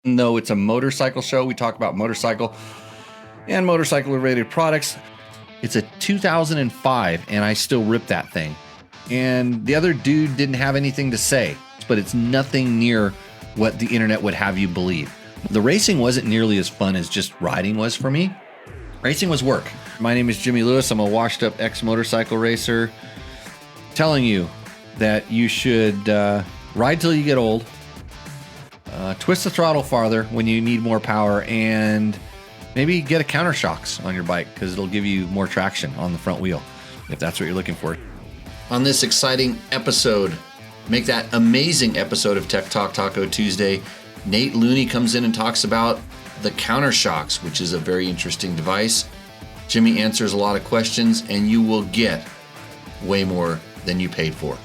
Though it's a motorcycle show, we talk about motorcycle and motorcycle related products. It's a 2005 and I still rip that thing. And the other dude didn't have anything to say, but it's nothing near what the internet would have you believe. The racing wasn't nearly as fun as just riding was for me. Racing was work. My name is Jimmy Lewis. I'm a washed up ex-motorcycle racer telling you that you should ride till you get old, twist the throttle farther when you need more power, and maybe get a Countershox on your bike because it'll give you more traction on the front wheel if that's what you're looking for. On this exciting episode, make that amazing episode of Tech Talk Taco Tuesday, Nate Looney comes in and talks about the Countershox, which is a very interesting device. Jimmy answers a lot of questions, and you will get way more than you paid for.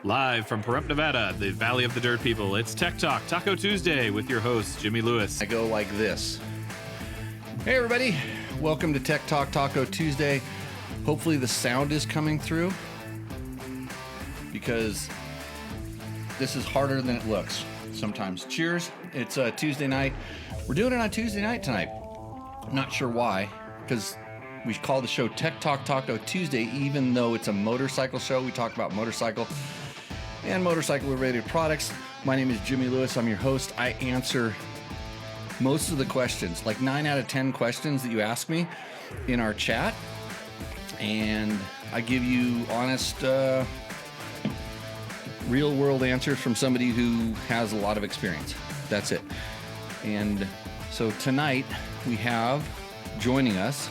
Live from Pahrump, Nevada, the Valley of the Dirt People, it's Tech Talk Taco Tuesday with your host, Jimmy Lewis. I go like this. Hey everybody, welcome to Tech Talk Taco Tuesday. Hopefully the sound is coming through because this is harder than it looks sometimes. Cheers, it's Tuesday night. We're doing it on Tuesday night tonight. I'm not sure why, because we call the show Tech Talk Taco Tuesday, even though it's a motorcycle show. We talk about motorcycle and motorcycle-related products. My name is Jimmy Lewis. I'm your host. I answer most of the questions, like 9 out of 10 questions that you ask me in our chat, and I give you honest, real-world answers from somebody who has a lot of experience. That's it. And so tonight we have joining us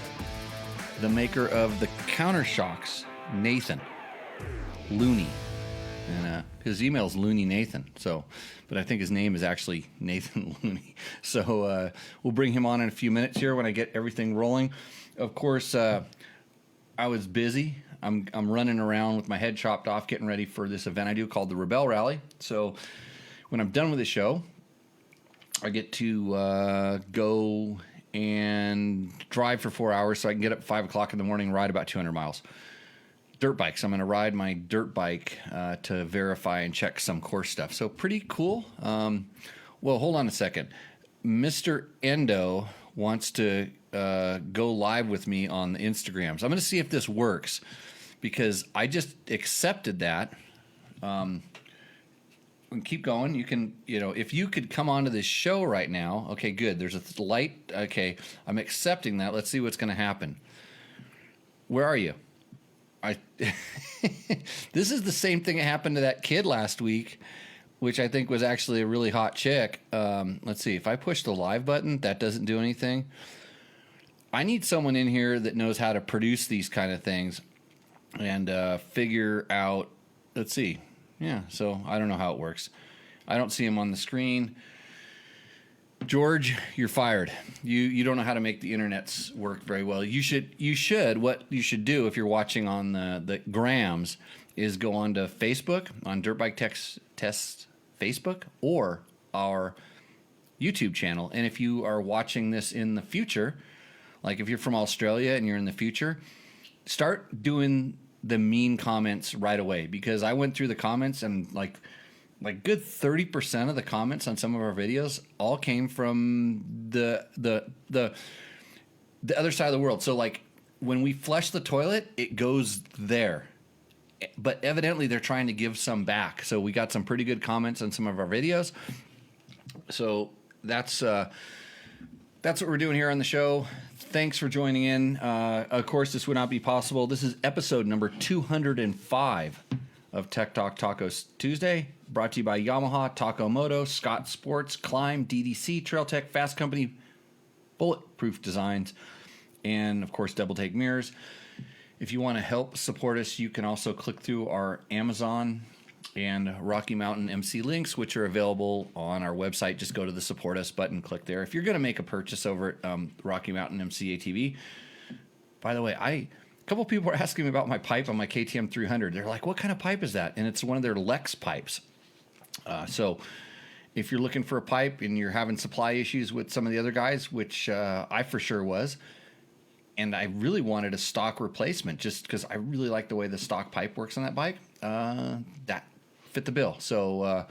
the maker of the Countershox, Nathan Looney. And his email is Looney Nathan. So, but I think his name is actually Nathan Looney. So we'll bring him on in a few minutes here when I get everything rolling. Of course, I was busy. I'm running around with my head chopped off, getting ready for this event I do called the Rebel Rally. So when I'm done with the show, I get to go and drive for 4 hours so I can get up at 5 o'clock in the morning and ride about 200 miles. Dirt bikes. I'm going to ride my dirt bike to verify and check some course stuff. So pretty cool. Well, hold on a second. Mr. Endo wants to go live with me on the Instagrams. I'm going to see if this works because I just accepted that. And keep going. You can, if you could come onto this show right now. Okay, good. There's a light. Okay, I'm accepting that. Let's see what's going to happen. Where are you? This is the same thing that happened to that kid last week, which I think was actually a really hot chick. Let's see. If I push the live button, that doesn't do anything. I need someone in here that knows how to produce these kind of things and figure out. Let's see. Yeah, so I don't know how it works. I don't see him on the screen. George, you're fired. You don't know how to make the internets work very well. What you should do if you're watching on the grams is go on to Facebook, on Dirt Bike Test Facebook, or our YouTube channel. And if you are watching this in the future, like if you're from Australia and you're in the future, start doing the mean comments right away, because I went through the comments and like good 30% of the comments on some of our videos all came from the other side of the world. So like when we flush the toilet, it goes there, but evidently they're trying to give some back. So we got some pretty good comments on some of our videos. So that's what we're doing here on the show. Thanks for joining in. Of course, this would not be possible. This is episode number 205 of Tech Talk Tacos Tuesday, brought to you by Yamaha, Taco Moto, Scott Sports, Climb, DDC, Trail Tech, Fasst Company, Bulletproof Designs, and of course, Double Take Mirrors. If you want to help support us, you can also click through our Amazon and Rocky Mountain MC links, which are available on our website. Just go to the Support Us button, click there. If you're going to make a purchase over at Rocky Mountain MC ATV, by the way, a couple people were asking me about my pipe on my KTM 300. They're like, what kind of pipe is that? And it's one of their Lex pipes. So if you're looking for a pipe and you're having supply issues with some of the other guys, which I for sure was, and I really wanted a stock replacement just because I really like the way the stock pipe works on that bike, that fit the bill. So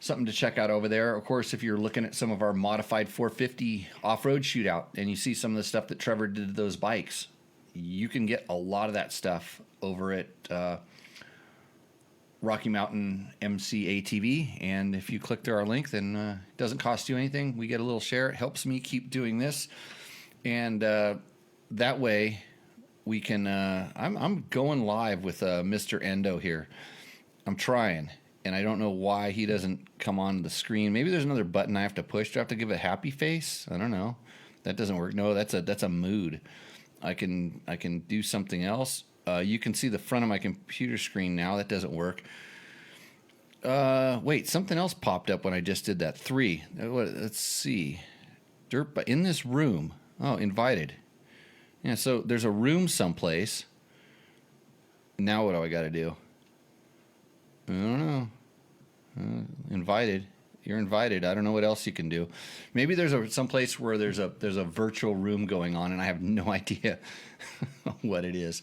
something to check out over there. Of course, if you're looking at some of our modified 450 off-road shootout and you see some of the stuff that Trevor did to those bikes, you can get a lot of that stuff over at Rocky Mountain MC ATV. And if you click through our link, then it doesn't cost you anything. We get a little share. It helps me keep doing this. And that way we can, I'm going live with Mr. Endo here. I'm trying. And I don't know why he doesn't come on the screen. Maybe there's another button I have to push. Do I have to give a happy face? I don't know. That doesn't work. No, that's a mood. I can do something else. You can see the front of my computer screen now. That doesn't work. Wait, something else popped up when I just did that. 3. Let's see. Dirt in this room. Oh, invited. Yeah, so there's a room someplace. Now what do I got to do? I don't know. Invited. You're invited. I don't know what else you can do. Maybe there's some place where there's a virtual room going on, and I have no idea what it is.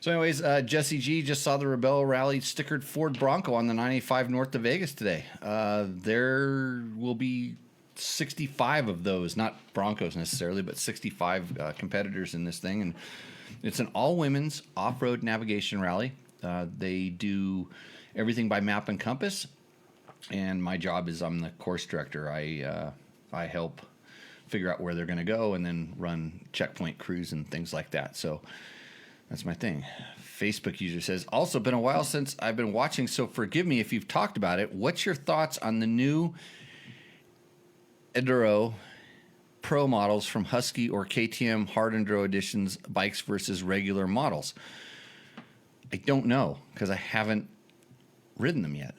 So, anyways, Jesse G just saw the Rebel Rally stickered Ford Bronco on the 985 north of Vegas today. There will be 65 of those, not Broncos necessarily, but 65 competitors in this thing, and it's an all-women's off-road navigation rally. They do everything by map and compass, and my job is I'm the course director. I help figure out where they're going to go and then run checkpoint crews and things like that. So that's my thing. Facebook user says, also been a while since I've been watching, so forgive me if you've talked about it. What's your thoughts on the new Enduro Pro models from Husky or KTM Hard Enduro Editions bikes versus regular models? I don't know because I haven't ridden them yet.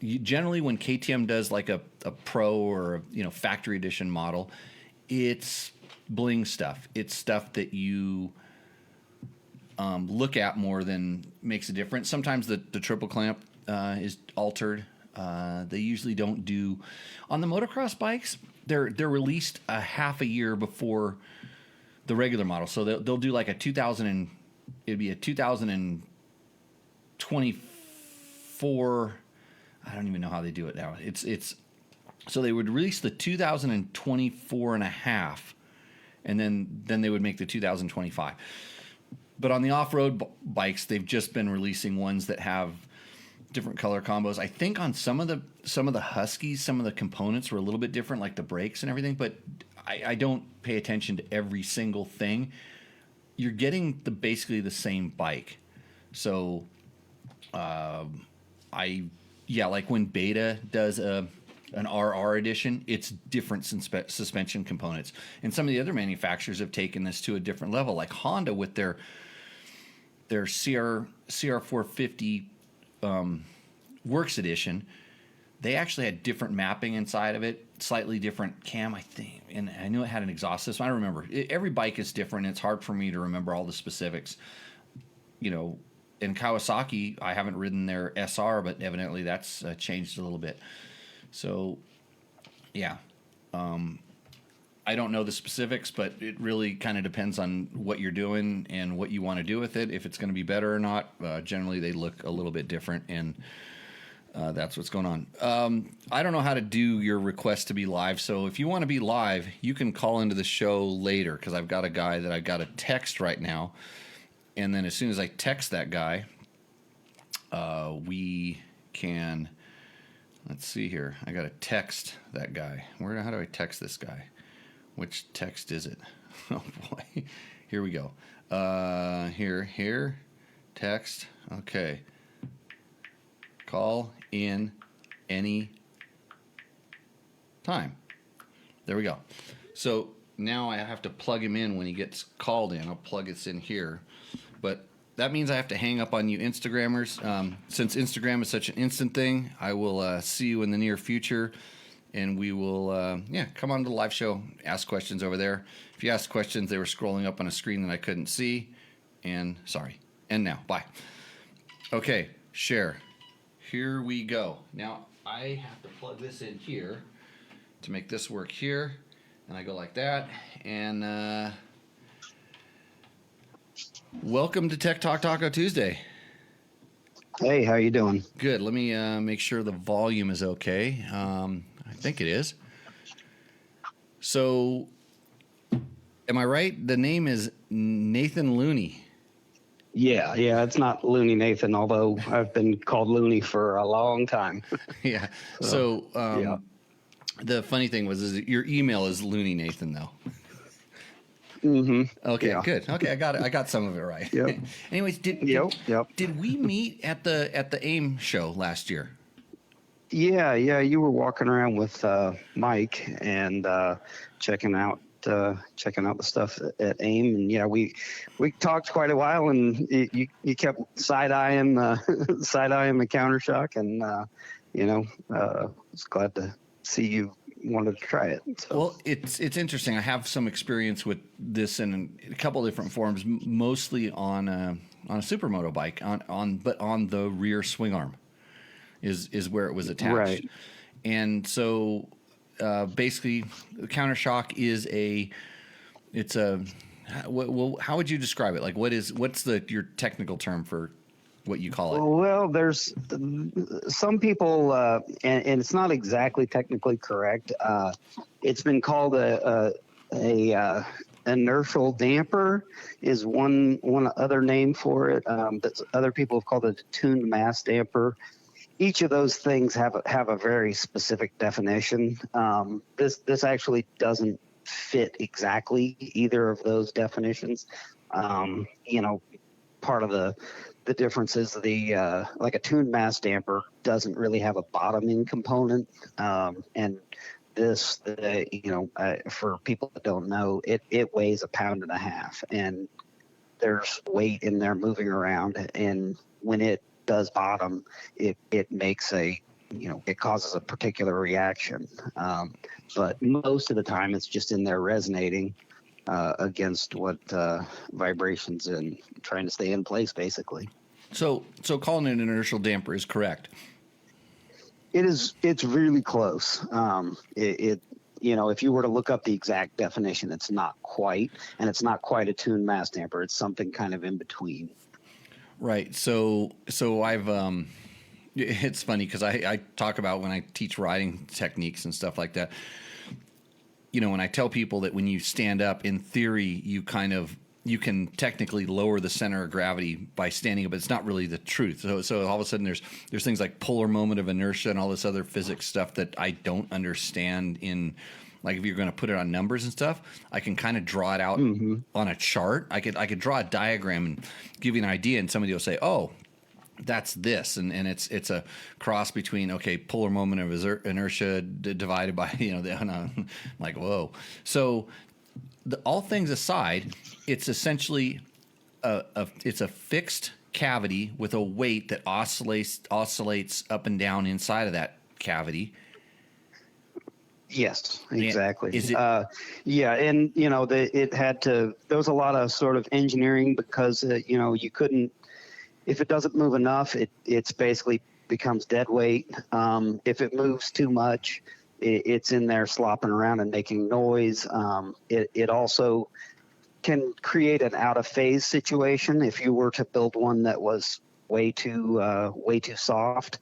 Generally, when KTM does like a pro or factory edition model, it's bling stuff. It's stuff that you look at more than makes a difference. Sometimes the triple clamp is altered. They usually don't do on the motocross bikes. They're released a half a year before the regular model, so they'll do like a 2024. I don't even know how they do it now. It's so they would release the 2024 and a half, and then they would make the 2025. But on the off-road bikes, they've just been releasing ones that have different color combos. I think on some of the Huskies, some of the components were a little bit different, like the brakes and everything. But I don't pay attention to every single thing. You're getting basically the same bike. So, like when Beta does an RR edition, it's different suspension components. And some of the other manufacturers have taken this to a different level, like Honda with their CR450 Works edition. They actually had different mapping inside of it, slightly different cam, I think. And I knew it had an exhaust system. I don't remember. Every bike is different. It's hard for me to remember all the specifics. In Kawasaki, I haven't ridden their SR, but evidently that's changed a little bit. So, yeah. I don't know the specifics, but it really kind of depends on what you're doing and what you want to do with it, if it's going to be better or not. Generally, they look a little bit different, and that's what's going on. I don't know how to do your request to be live, so if you want to be live, you can call into the show later, because I've got a guy that I got to text right now, and then as soon as I text that guy, we can... Let's see here. I got to text that guy. How do I text this guy? Which text is it? Oh, boy. Here we go. Here. Text. Okay. Call in any time. There we go. So now I have to plug him in when he gets called in. I'll plug this in here. But that means I have to hang up on you Instagrammers. Since Instagram is such an instant thing, I will see you in the near future. And we will, come on to the live show, ask questions over there. If you ask questions, they were scrolling up on a screen that I couldn't see. And sorry. And now, bye. Okay, share. Here we go. Now, I have to plug this in here to make this work here. And I go like that. And welcome to Tech Talk Taco Tuesday. Hey, how you doing? Good. Let me make sure the volume is okay. I think it is. So, am I right? The name is Nathan Looney. Yeah, it's not Looney Nathan, although I've been called Looney for a long time. Yeah. So, yeah. The funny thing is that your email is Looney Nathan, though. Mm-hmm. Okay, Yeah. good. Okay, I got it. I got some of it right. Yep. Anyways, did we meet at the AIM show last year? Yeah. You were walking around with Mike and checking out the stuff at AIM, and yeah, we talked quite a while, and you kept side eyeing the Countershox, and was glad to see you wanted to try it. So. Well, it's interesting. I have some experience with this in a couple of different forms, mostly on a supermoto bike, but on the rear swing arm is where it was attached. Right. And so basically, the Countershox is well, how would you describe it? Like, what's your technical term for what you call it? Well, there's some people, and it's not exactly technically correct. It's been called a inertial damper is one other name for it. That other people have called it a tuned mass damper. Each of those things have a very specific definition. This actually doesn't fit exactly either of those definitions. Part of the difference is like a tuned mass damper doesn't really have a bottoming component, and this, for people that don't know, it weighs 1.5 pounds, and there's weight in there moving around, and when it does bottom, it makes it causes a particular reaction, but most of the time it's just in there resonating against what vibrations and trying to stay in place, basically. So calling it an inertial damper is correct. It's really close. If you were to look up the exact definition, it's not quite, and it's not quite a tuned mass damper. It's something kind of in between. Right. So I've it's funny because I talk about when I teach riding techniques and stuff like that. When I tell people that when you stand up, in theory, you can technically lower the center of gravity by standing up, but it's not really the truth. So all of a sudden there's things like polar moment of inertia and all this other physics stuff that I don't understand in, like, if you're going to put it on numbers and stuff, I can kind of draw it out on a chart. I could draw a diagram and give you an idea, and somebody will say, oh, that's this, and it's a cross between polar moment of inertia divided by like, whoa. So all things aside, it's essentially it's a fixed cavity with a weight that oscillates up and down inside of that cavity. Yes, exactly. Is it? Yeah, and it had to. There was a lot of sort of engineering because you couldn't. If it doesn't move enough, it's basically becomes dead weight. If it moves too much, it's in there slopping around and making noise. It also can create an out of phase situation if you were to build one that was way too soft.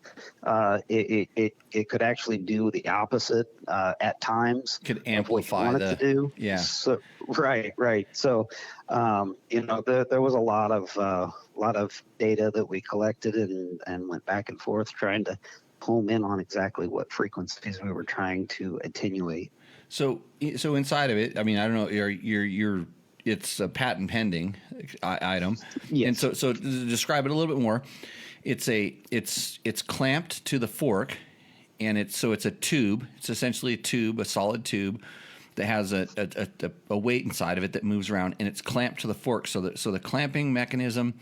It could actually do the opposite at times. Could amplify what you want it to do. Yeah. So, right. So there was a lot of data that we collected and went back and forth trying to home in on exactly what frequencies we were trying to attenuate. So inside of it, I mean, I don't know, you're it's a patent pending item. Yes. And so to describe it a little bit more, it's clamped to the fork, and it's a tube. It's essentially a tube, a solid tube that has a weight inside of it that moves around, and it's clamped to the fork. So the clamping mechanism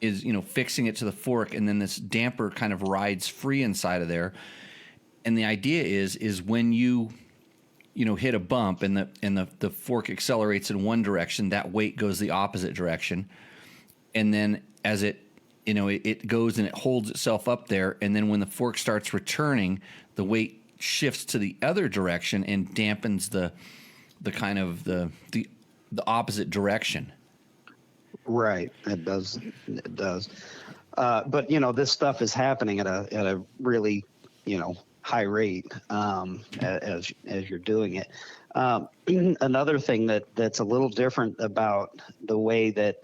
is fixing it to the fork, and then this damper kind of rides free inside of there. And the idea is when you hit a bump and the fork accelerates in one direction, that weight goes the opposite direction, and then as it goes and it holds itself up there, and then when the fork starts returning, the weight shifts to the other direction and dampens the kind of the opposite direction. Right, it does. But this stuff is happening at a really high rate as you're doing it. Another thing that's a little different about the way that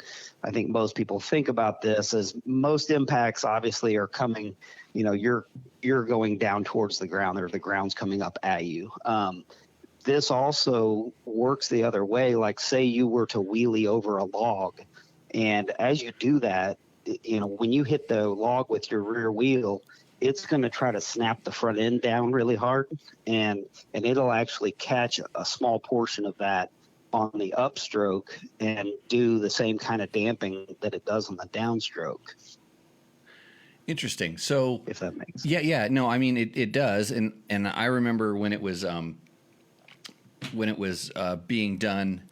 I think most people think about this is most impacts obviously are coming, you're going down towards the ground, or the ground's coming up at you. This also works the other way. Like, say you were to wheelie over a log, and as you do that, when you hit the log with your rear wheel, it's going to try to snap the front end down really hard, and it'll actually catch a small portion of that on the upstroke and do the same kind of damping that it does on the downstroke. Interesting. So if that makes sense. Yeah. No, I mean, it does. And I remember when it was being done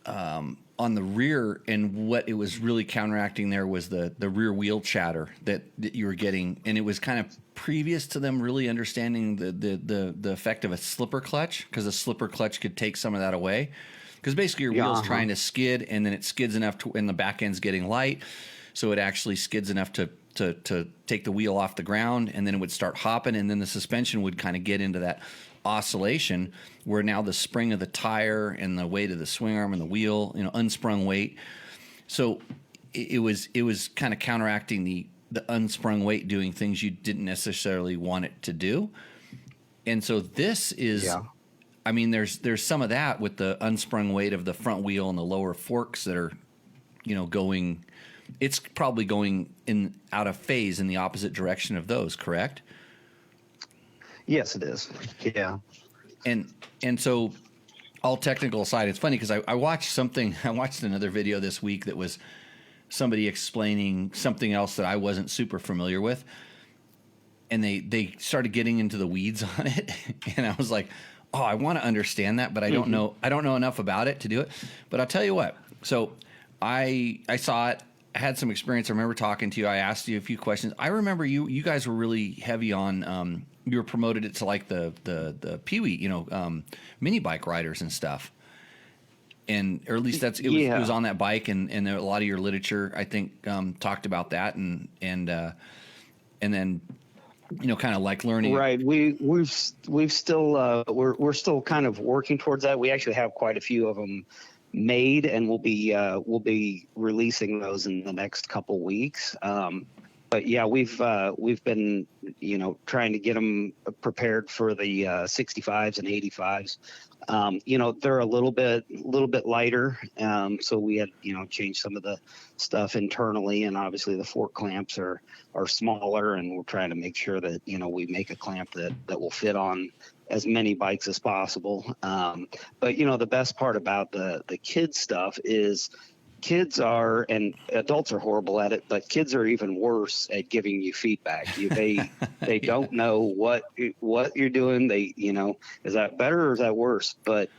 on the rear, and what it was really counteracting there was the rear wheel chatter that you were getting. And it was kind of previous to them really understanding the effect of a slipper clutch, because a slipper clutch could take some of that away. Because basically your wheel's trying to skid, and then it skids enough to, and the back end's getting light, so it actually skids enough to take the wheel off the ground, and then it would start hopping, and then the suspension would kind of get into that oscillation where now the spring of the tire and the weight of the swing arm and the wheel, unsprung weight. So it was kind of counteracting the unsprung weight doing things you didn't necessarily want it to do. And so this is, I mean, there's some of that with the unsprung weight of the front wheel and the lower forks that are, going, it's probably going out of phase in the opposite direction of those, correct? Yes, it is. Yeah. And so, all technical aside, it's funny because I watched another video this week that was somebody explaining something else that I wasn't super familiar with. And they started getting into the weeds on it. And I was like, oh, I want to understand that, but I don't know enough about it to do it. But I'll tell you what. So I saw it. I had some experience. I remember talking to you. I asked you a few questions. I remember you guys were really heavy on you were promoted it to like the Pee-wee, mini bike riders and stuff. And or at least it was on that bike, and a lot of your literature, I think, talked about that, and then kind of like learning. Right. We've still we're still kind of working towards that. We actually have quite a few of them made, and we'll be releasing those in the next couple weeks. But yeah, we've been trying to get them prepared for the 65s and 85s. They're a little bit lighter, so we had changed some of the stuff internally, and obviously the fork clamps are smaller, and we're trying to make sure that we make a clamp that will fit on as many bikes as possible. But the best part about the kids stuff is kids are, and adults are horrible at it, but kids are even worse at giving you feedback. They don't know what you're doing. They, is that better or is that worse? But,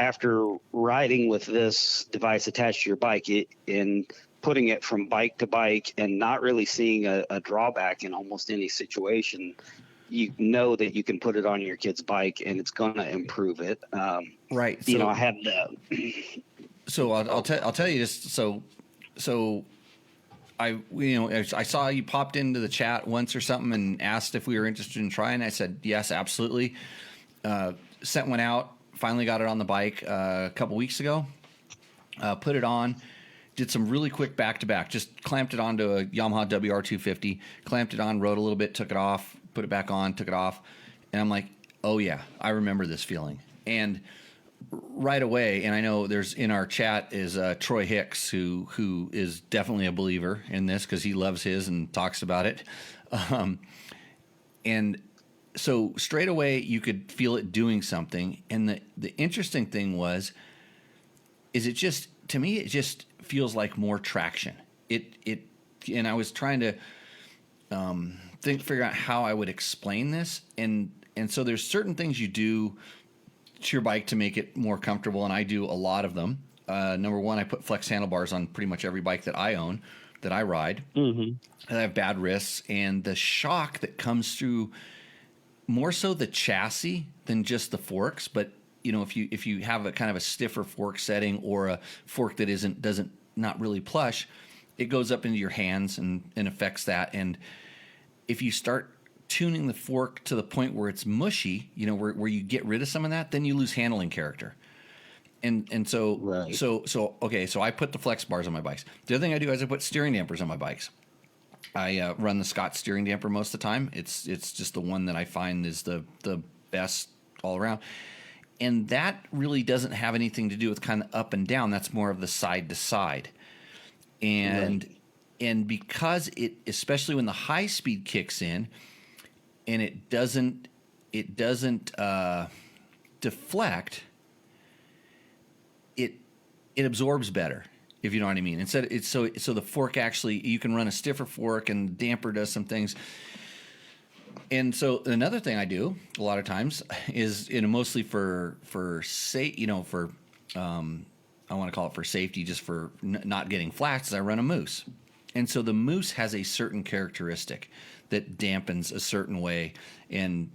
after riding with this device attached to your bike and putting it from bike to bike and not really seeing a drawback in almost any situation, you know that you can put it on your kid's bike and it's going to improve it. Right. So, I had So I'll tell you just so I saw you popped into the chat once or something and asked if we were interested in trying. I said yes, absolutely. Sent one out. Finally got it on the bike a couple weeks ago. Put it on. Did some really quick back to back. Just clamped it onto a Yamaha WR250. Clamped it on. Rode a little bit. Took it off. Put it back on. Took it off. And I'm like, oh yeah, I remember this feeling. And right away, and I know there's in our chat is Troy Hicks, who is definitely a believer in this because he loves his and talks about it. And so straight away you could feel it doing something. And the interesting thing is it just, to me, it just feels like more traction. And I was trying to figure out how I would explain this. And so there's certain things you do to your bike to make it more comfortable, and I do a lot of them. Number one, I put flex handlebars on pretty much every bike that I own, that I ride. Mm-hmm. And I have bad wrists, and the shock that comes through, more so the chassis than just the forks. But if you have a kind of a stiffer fork setting or a fork that not really plush, it goes up into your hands and affects that. And if you start tuning the fork to the point where it's mushy, you know, where you get rid of some of that, then you lose handling character. And so, Right. okay, so I put the flex bars on my bikes. The other thing I do is I put steering dampers on my bikes. I run the Scott steering damper most of the time. It's just the one that I find is the best all around. And that really doesn't have anything to do with kind of up and down. That's more of the side to side. And Right. and because it, especially when the high speed kicks in, and it doesn't deflect, it absorbs better, if you know what I mean. Instead, it's so the fork actually, you can run a stiffer fork, and the damper does some things. And so another thing I do a lot of times is, you know, mostly for you know, for I want to call it for safety, just for not getting flats, is I run a moose. And so the moose has a certain characteristic that dampens a certain way and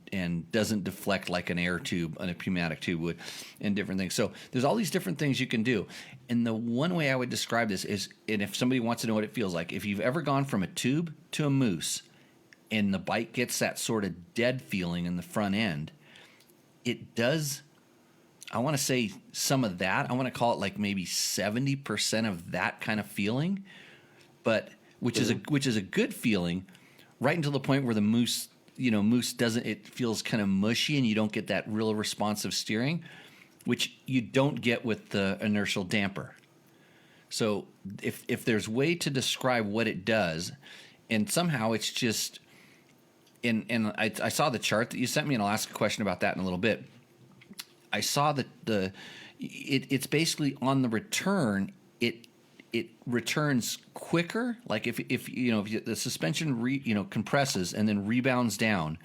doesn't deflect like an air tube and a pneumatic tube would, and different things. So there's all these different things you can do. And the one way I would describe this is, and if somebody wants to know what it feels like, if you've ever gone from a tube to a moose and the bike gets that sort of dead feeling in the front end, it does, I want to say some of that. I want to call it like maybe 70% of that kind of feeling, but which is a good feeling, right until the point where the moose doesn't, it feels kind of mushy and you don't get that real responsive steering, which you don't get with the inertial damper. So if there's way to describe what it does, and somehow it's just, and I saw the chart that you sent me, and I'll ask a question about that in a little bit. I saw that it's basically on the return, it returns quicker. Like if the suspension compresses and then rebounds down,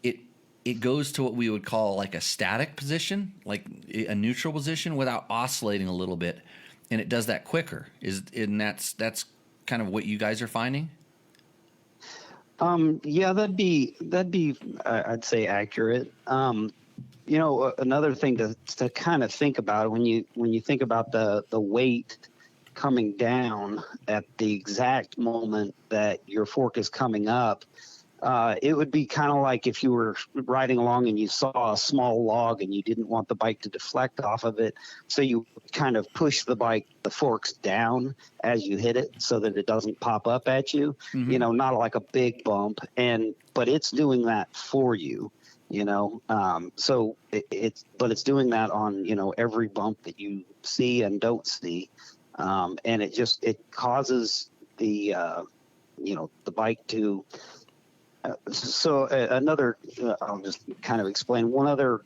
it goes to what we would call like a static position, like a neutral position, without oscillating a little bit, and it does that quicker. And that's kind of what you guys are finding. Yeah, that'd be I'd say accurate. You know, another thing to kind of think about when you think about the weight coming down at the exact moment that your fork is coming up, it would be kind of like if you were riding along and you saw a small log and you didn't want the bike to deflect off of it, so you kind of push the forks down as you hit it so that it doesn't pop up at you. Mm-hmm. You know, not like a big bump, but it's doing that for you. You know, so it's doing that on, you know, every bump that you see and don't see, and it causes the the bike to. Another, I'll just kind of explain one other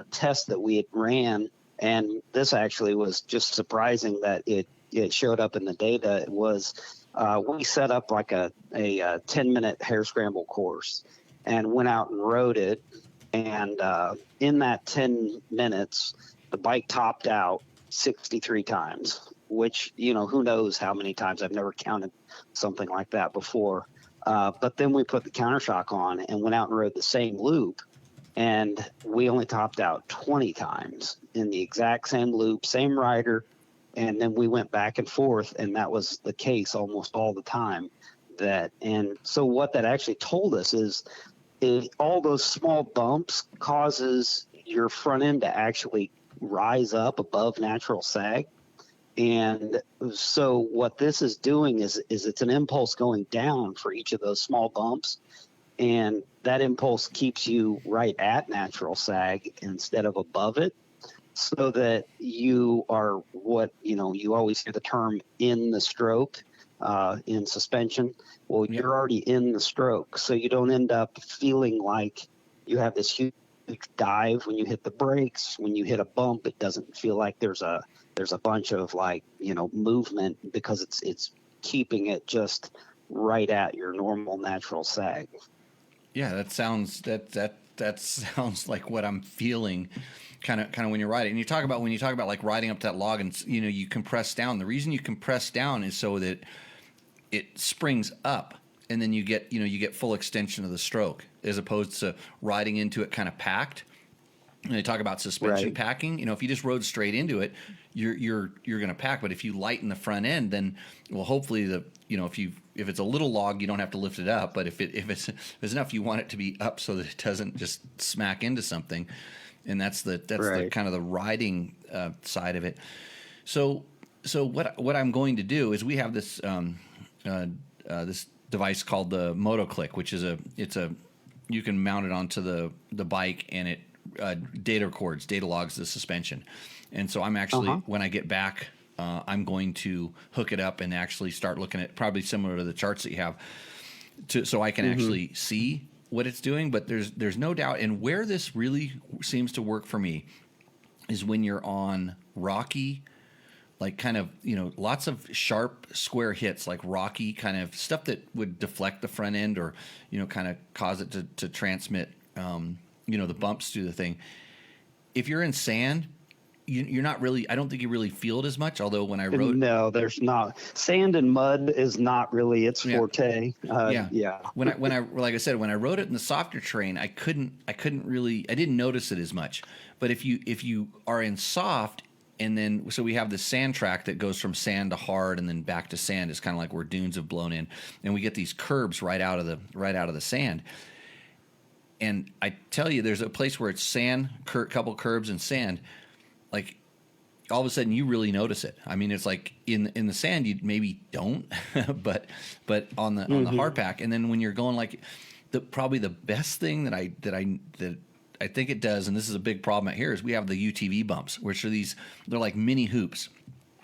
test that we had ran, and this actually was just surprising that it showed up in the data. It was we set up like a 10-minute hare scramble course and went out and rode it. And in that 10 minutes, the bike topped out 63 times, which, you know, who knows how many times. I've never counted something like that before. But then we put the Countershox on and went out and rode the same loop, and we only topped out 20 times in the exact same loop, same rider. And then we went back and forth, and that was the case almost all the time. And so what that actually told us is all those small bumps causes your front end to actually rise up above natural sag. And so what this is doing is it's an impulse going down for each of those small bumps, and that impulse keeps you right at natural sag instead of above it, so that you are you always hear the term in the stroke in suspension. Well, you're already in the stroke, so you don't end up feeling like you have this huge dive when you hit the brakes. When you hit a bump, it doesn't feel like there's a bunch of movement, because it's keeping it just right at your normal natural sag. Yeah, that sounds like what I'm feeling kind of when you're riding. And when you talk about like riding up that log and you compress down. The reason you compress down is so that it springs up, and then you get full extension of the stroke, as opposed to riding into it kind of packed. And they talk about suspension Right. packing. If you just rode straight into it, you're going to pack. But if you lighten the front end, then hopefully if it's a little log, you don't have to lift it up. But if it's enough, you want it to be up so that it doesn't just smack into something. And that's the kind of the riding side of it. So what I'm going to do is we have this this device called the Moto Click, which is you can mount it onto the bike, and it data logs the suspension. And so I'm actually when I get back, I'm going to hook it up and actually start looking at, probably similar to the charts that you have, so I can actually see what it's doing. But there's no doubt, and where this really seems to work for me is when you're on rocky, like kind of, lots of sharp square hits, like rocky kind of stuff that would deflect the front end, or, kind of cause it to transmit, the bumps through the thing. If you're in sand, you're not really, I don't think you really feel it as much. Although when I rode, no, there's not. Sand and mud is not really its forte. Yeah. When I like I said, when I rode it in the softer terrain, I didn't notice it as much. But if you are in soft, and then so we have the sand track that goes from sand to hard and then back to sand. It's kind of like where dunes have blown in, and we get these curbs right out of the sand. And I tell you, there's a place where it's sand, couple curbs and sand. Like all of a sudden, you really notice it. I mean, it's like in the sand, you maybe don't, but on the hard pack, and then when you're going like probably the best thing that I think it does, and this is a big problem out here, is we have the UTV bumps, which are they're like mini hoops,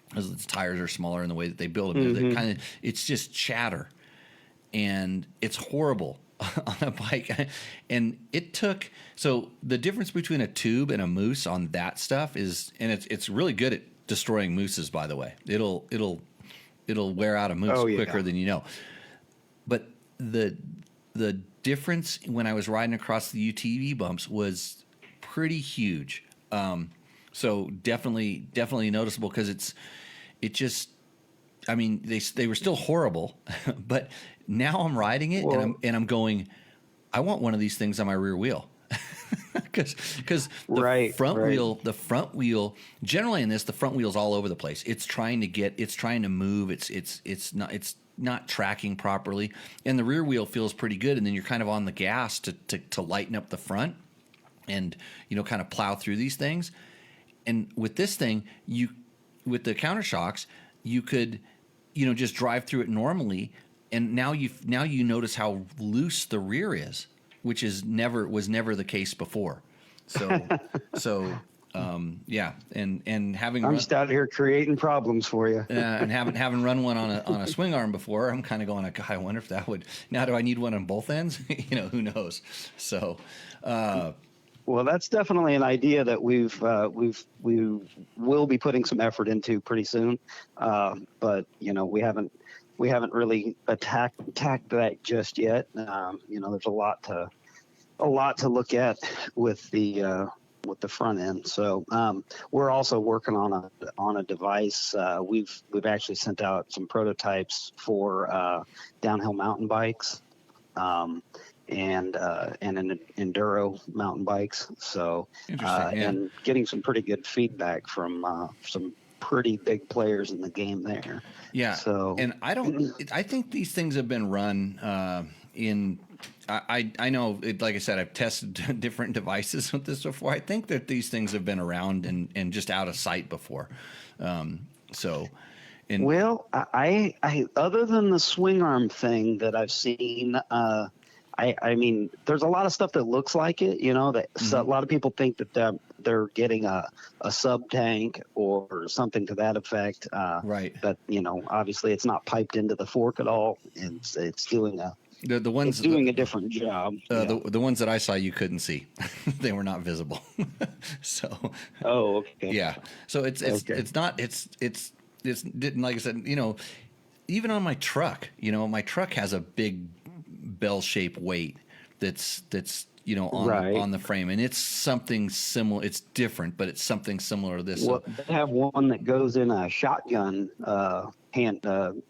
because the tires are smaller in the way that they build them. They it's just chatter, and it's horrible on a bike. And so the difference between a tube and a moose on that stuff is, and it's really good at destroying mooses, by the way. It'll wear out a moose quicker than you know. But the difference when I was riding across the UTV bumps was pretty huge. So definitely noticeable, because I mean, they were still horrible, but now I'm riding it, and I'm going, I want one of these things on my rear wheel. Because the front wheel generally in this, the front wheel's all over the place. It's trying to move. It's not tracking properly, and the rear wheel feels pretty good. And then you're kind of on the gas to lighten up the front, and kind of plow through these things. And with this thing, with the Countershox, you could just drive through it normally, and now you notice how loose the rear is, which was never the case before. So and having I'm just out here creating problems for you. And having run one on a swing arm before, I'm kind of going, God, I wonder if that would. Now, do I need one on both ends? Who knows? So. Well, that's definitely an idea that we will be putting some effort into pretty soon. But we haven't really attacked that just yet. There's a lot to look at with the front end. So we're also working on a device. We've actually sent out some prototypes for downhill mountain bikes. And an enduro mountain bikes. So, and getting some pretty good feedback from some pretty big players in the game there. Yeah. So, and I think these things have been run I know, like I said, I've tested different devices with this before. I think that these things have been around and just out of sight before. Well, I other than the swing arm thing that I've seen, I mean, there's a lot of stuff that looks like it, that a lot of people think that they're getting a sub tank or something to that effect. Right. But, obviously it's not piped into the fork at all. And it's doing a different job. The ones that I saw, you couldn't see. They were not visible. So. Oh, okay. Yeah. So it's like I said, even on my truck, my truck has a big bell-shaped weight that's on the frame, and it's something similar. It's different, but it's something similar to this. Well, they have one that goes in a shotgun hand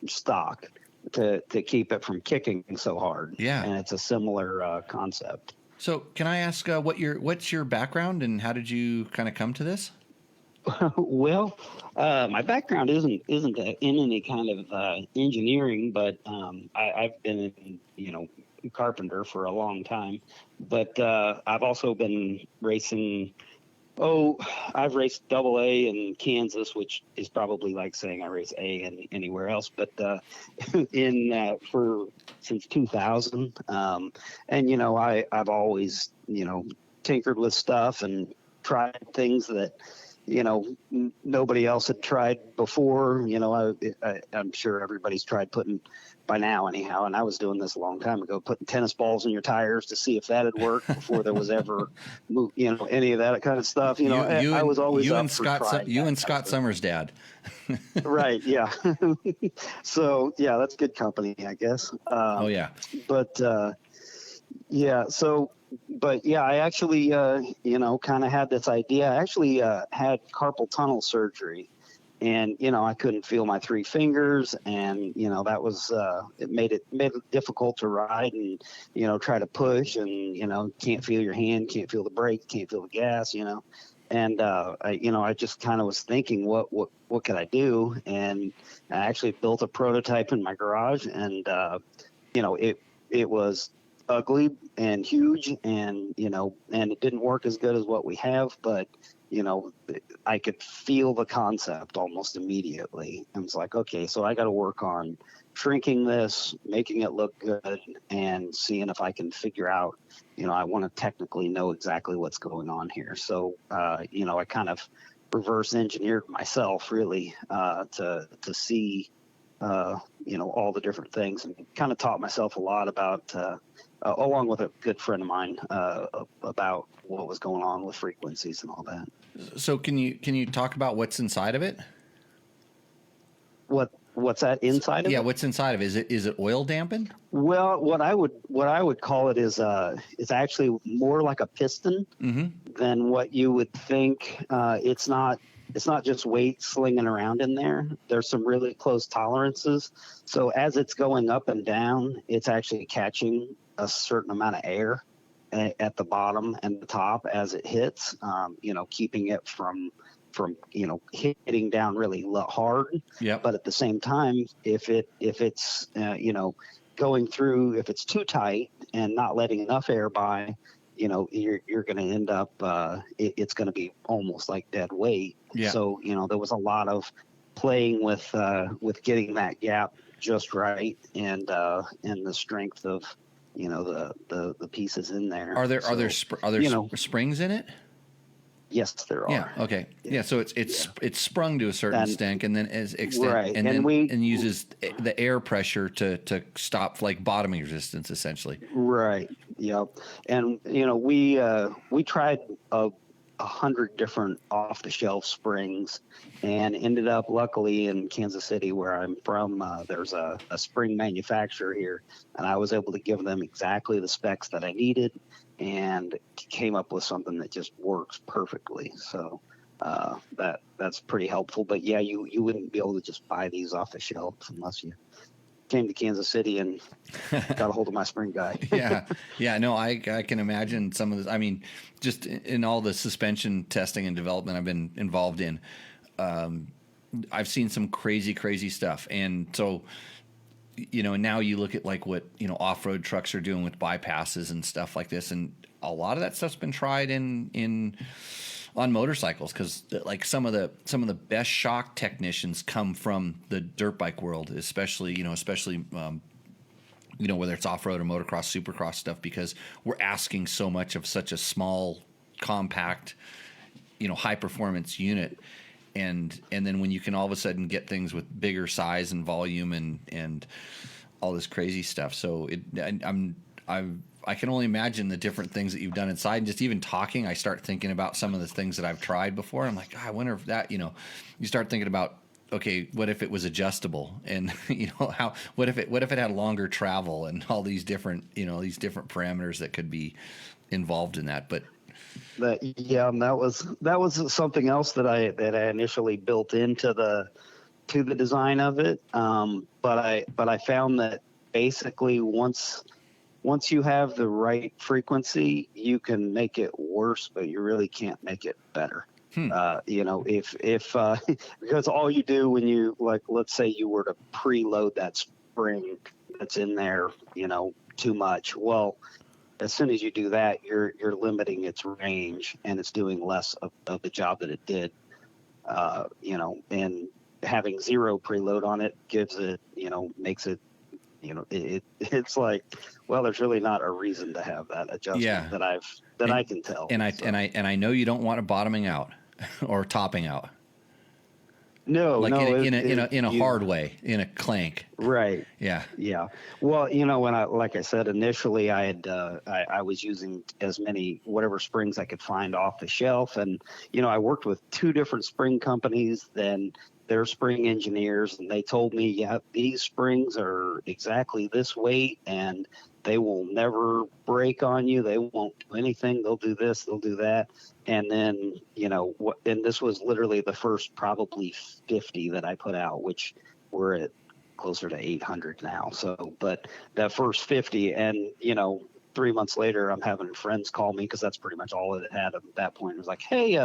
stock to keep it from kicking so hard. Yeah, and it's a similar concept. So can I ask what's your background and how did you kind of come to this? Well, my background isn't in any kind of engineering, but I've been in carpenter for a long time. But I've also been racing. Oh, I've raced double A in Kansas, which is probably like saying I race A in anywhere else. But since 2000, and I've always tinkered with stuff and tried things that nobody else had tried before. I'm sure everybody's tried putting, by now anyhow, and I was doing this a long time ago, putting tennis balls in your tires to see if that had worked before there was ever any of that kind of stuff. I was always you up and for Scott trying you that and kind Scott of stuff. Summers' dad. Right, yeah. So yeah, that's good company, I guess. Oh yeah. But yeah, so, but yeah, I actually, kind of had this idea. I actually had carpal tunnel surgery, and I couldn't feel my three fingers, and that was it made it difficult to ride and try to push, and can't feel your hand, can't feel the brake, can't feel the gas, and I just kind of was thinking, what could I do? And I actually built a prototype in my garage, and it was ugly and huge, and and it didn't work as good as what we have, but I could feel the concept almost immediately. I was like, okay, so I got to work on shrinking this, making it look good, and seeing if I can figure out, I want to technically know exactly what's going on here. So, I kind of reverse engineered myself really to see, all the different things, and kind of taught myself a lot about, along with a good friend of mine, about what was going on with frequencies and all that. So can you talk about what's inside of it? What's that inside of it? Yeah, what's inside of it? Is it oil dampened? Well, what I would call it is it's actually more like a piston than what you would think. It's not just weight slinging around in there. There's some really close tolerances. So as it's going up and down, it's actually catching a certain amount of air at the bottom and the top as it hits, keeping it from hitting down really hard. Yeah. But at the same time, if it's going through, if it's too tight and not letting enough air by, you're going to end up, it's going to be almost like dead weight. Yeah. So, there was a lot of playing with getting that gap just right, and the strength of, the pieces in there. Are there springs in it? Yes, there are. Yeah. Okay. Yeah. So it's sprung to a certain extent, and then as extent, right. and uses the air pressure to stop like bottoming resistance, essentially. Right. Yep. And we tried 100 different off-the-shelf springs, and ended up luckily in Kansas City, where I'm from. There's a spring manufacturer here, and I was able to give them exactly the specs that I needed, and came up with something that just works perfectly. So that's pretty helpful. But yeah, you wouldn't be able to just buy these off the shelf unless you came to Kansas City and got a hold of my spring guy. Yeah. No, I can imagine some of this. I mean, just in all the suspension testing and development I've been involved in, I've seen some crazy stuff. And so, now you look at like what, off-road trucks are doing with bypasses and stuff like this. And a lot of that stuff's been tried on motorcycles, because like some of the best shock technicians come from the dirt bike world, especially whether it's off-road or motocross, supercross stuff, because we're asking so much of such a small, compact, high performance unit. And then when you can all of a sudden get things with bigger size and volume and all this crazy stuff. So I can only imagine the different things that you've done inside. And just even talking, I start thinking about some of the things that I've tried before. I'm like, God, I wonder if that, you start thinking about, okay, what if it was adjustable? And, what if it had longer travel and all these different parameters that could be involved in that. But that was something else that I initially built into the design of it. But I found that basically once once you have the right frequency, you can make it worse, but you really can't make it better. If because all you do when you, like, let's say you were to preload that spring that's in there, too much. Well, as soon as you do that, you're limiting its range, and it's doing less of the job that it did. And having zero preload on it gives it, makes it, it's like, well, there's really not a reason to have that adjustment that I can tell. And I know you don't want it bottoming out or topping out. No, like no, in a hard way, in a clank. Right. Yeah. Yeah. Well, when like I said, initially I had, I was using as many, whatever springs I could find off the shelf. And, I worked with 2 different spring companies, then their spring engineers, and they told me, yeah, these springs are exactly this weight and they will never break on you. They won't do anything. They'll do this, they'll do that. And then, and this was literally the first probably 50 that I put out, which we're at closer to 800 now. So, but that first 50, and, 3 months later, I'm having friends call me, because that's pretty much all it had at that point. It was like, hey,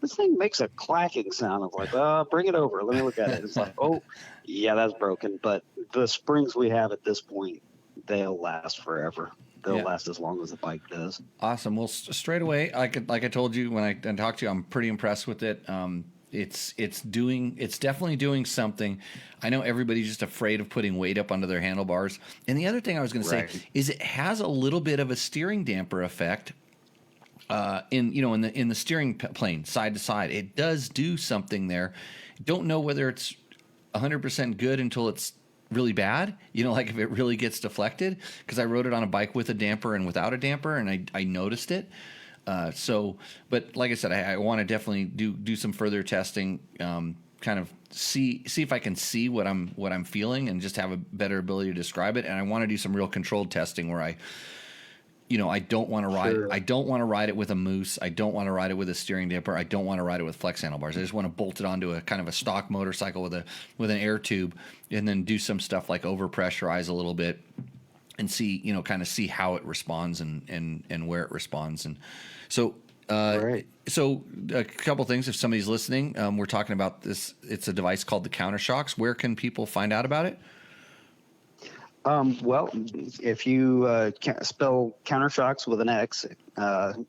this thing makes a clacking sound. I'm like, bring it over. Let me look at it. It's like, oh, yeah, that's broken. But the springs we have at this point, they'll last forever. They'll last as long as the bike does. Awesome. Well, straight away, like I told you when I talked to you, I'm pretty impressed with it. It's definitely doing something. I know everybody's just afraid of putting weight up onto their handlebars. And the other thing I was going to say is it has a little bit of a steering damper effect. In the steering plane, side to side, it does do something there. Don't know whether it's 100% good until it's really bad. Like if it really gets deflected, because I rode it on a bike with a damper and without a damper, and I noticed it. But like I said, I want to definitely do some further testing, kind of see if I can see what I'm feeling, and just have a better ability to describe it. And I want to do some real controlled testing where I don't want to ride. Sure. I don't want to ride it with a moose. I don't want to ride it with a steering damper. I don't want to ride it with flex handlebars. I just want to bolt it onto a kind of a stock motorcycle with an air tube, and then do some stuff like overpressurize a little bit, and see kind of see how it responds and where it responds. And so so a couple things. If somebody's listening, we're talking about this. It's a device called the Countershox. Where can people find out about it? Well, if you spell Countershox with an X, and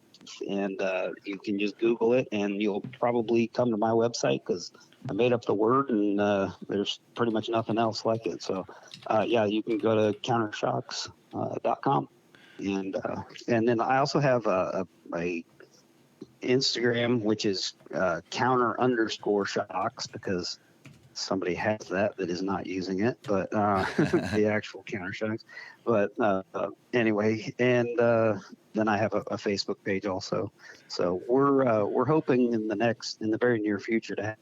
you can just Google it, and you'll probably come to my website, because I made up the word, and there's pretty much nothing else like it. So, you can go to countershox.com, and then I also have a Instagram, which is counter_shocks, because somebody has that is not using it, but the actual Countershox. But anyway, and then I have a Facebook page also. So we're hoping in the very near future to have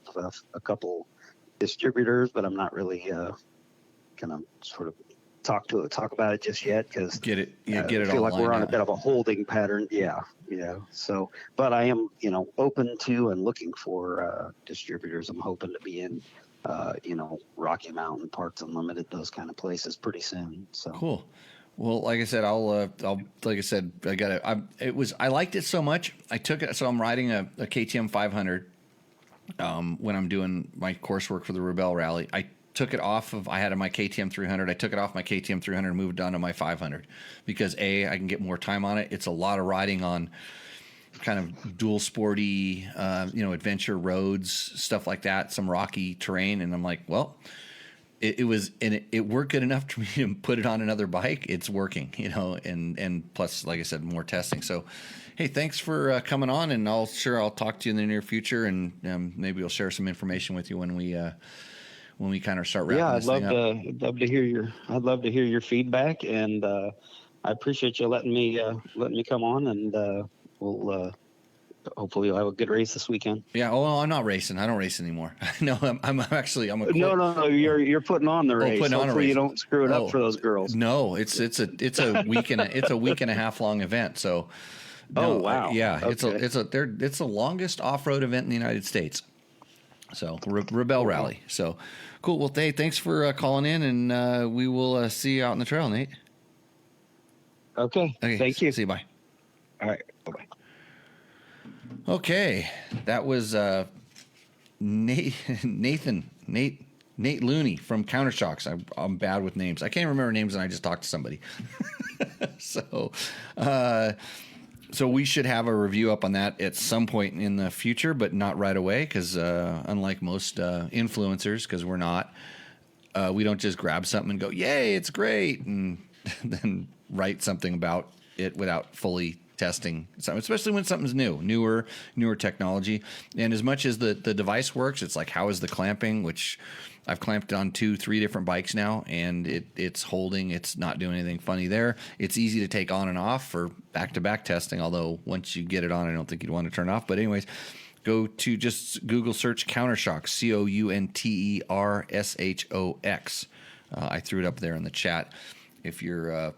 a couple distributors, but I'm not really gonna sort of talk about it just yet, because I feel like we're on a bit of a holding pattern. So, but I am open to and looking for distributors. I'm hoping to be in Rocky Mountain, Parts Unlimited, those kind of places pretty soon. So cool. Well, like I said, I liked it so much. I took it. So I'm riding a KTM 500 when I'm doing my coursework for the Rebel Rally. I took it off of. I had my KTM 300. I took it off my KTM 300 and moved on to my 500 because I can get more time on it. It's a lot of riding on kind of dual sporty, adventure roads, stuff like that, some rocky terrain. And I'm like, well, it worked good enough for me to put it on another bike. It's working, and plus, like I said, more testing. So, hey, thanks for coming on, and I'll talk to you in the near future, and maybe we'll share some information with you when we kind of start wrapping this thing up. I'd love to hear your feedback, and I appreciate you letting me come on, and we'll hopefully you'll have a good race this weekend. Yeah. Oh, I'm not racing. I don't race anymore. No, I'm a. No. You're putting on the race. Hopefully you don't screw it up for those girls. No, it's a week and a half long event. So. No, wow. Yeah. Okay. It's the longest off-road event in the United States. So Rebel Rally. So cool. Well, thanks for calling in, and we will see you out on the trail, Nate. Okay. Thank you. See you. Bye. All right. Bye-bye. Okay. That was Nate Looney from Countershox. I'm bad with names. I can't remember names, and I just talked to somebody. So we should have a review up on that at some point in the future, but not right away, because unlike most influencers, because we're not, we don't just grab something and go, yay, it's great, and then write something about it without fully testing something, especially when something's newer technology. And as much as the device works, it's like, how is the clamping, which I've clamped on 2-3 different bikes now, and it's holding. It's not doing anything funny there. It's easy to take on and off for back-to-back testing, although once you get it on, I don't think you'd want to turn it off. But anyways, go to just Google search Countershox, Countershox. I threw it up there in the chat if you're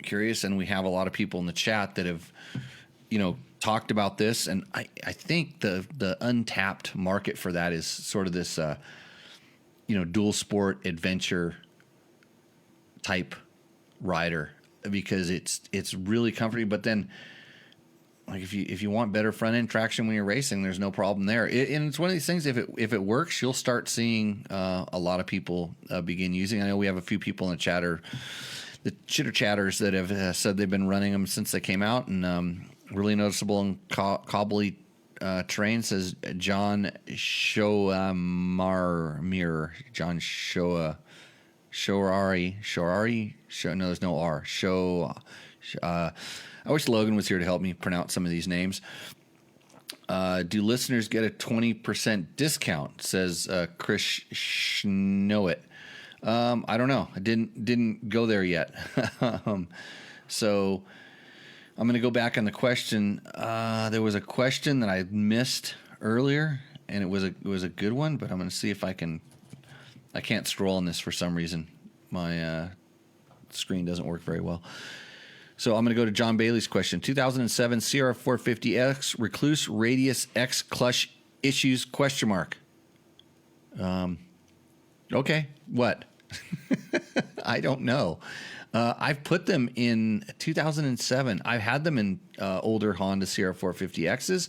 curious, and we have a lot of people in the chat that have, talked about this, and I think the untapped market for that is sort of this, dual sport adventure type rider, because it's really comfortable. But then, like, if you want better front end traction when you're racing, there's no problem there. And it's one of these things. If it works, you'll start seeing a lot of people begin using. I know we have a few people in the chat, the chitter chatters, that have said they've been running them since they came out, and really noticeable in cobbly terrain, says John Shoamir. John Shoari. No, there's no R. I wish Logan was here to help me pronounce some of these names. Do listeners get a 20% discount? Says Chris Schnowit. I don't know. I didn't go there yet. So I'm going to go back on the question. There was a question that I missed earlier, and it was a good one, but I'm going to see if I can't scroll on this for some reason. My screen doesn't work very well. So I'm going to go to John Bailey's question. 2007 CR450X Recluse Radius X clutch issues ? Okay, what? I don't know. I've put them in 2007. I've had them in older Honda CR450Xs.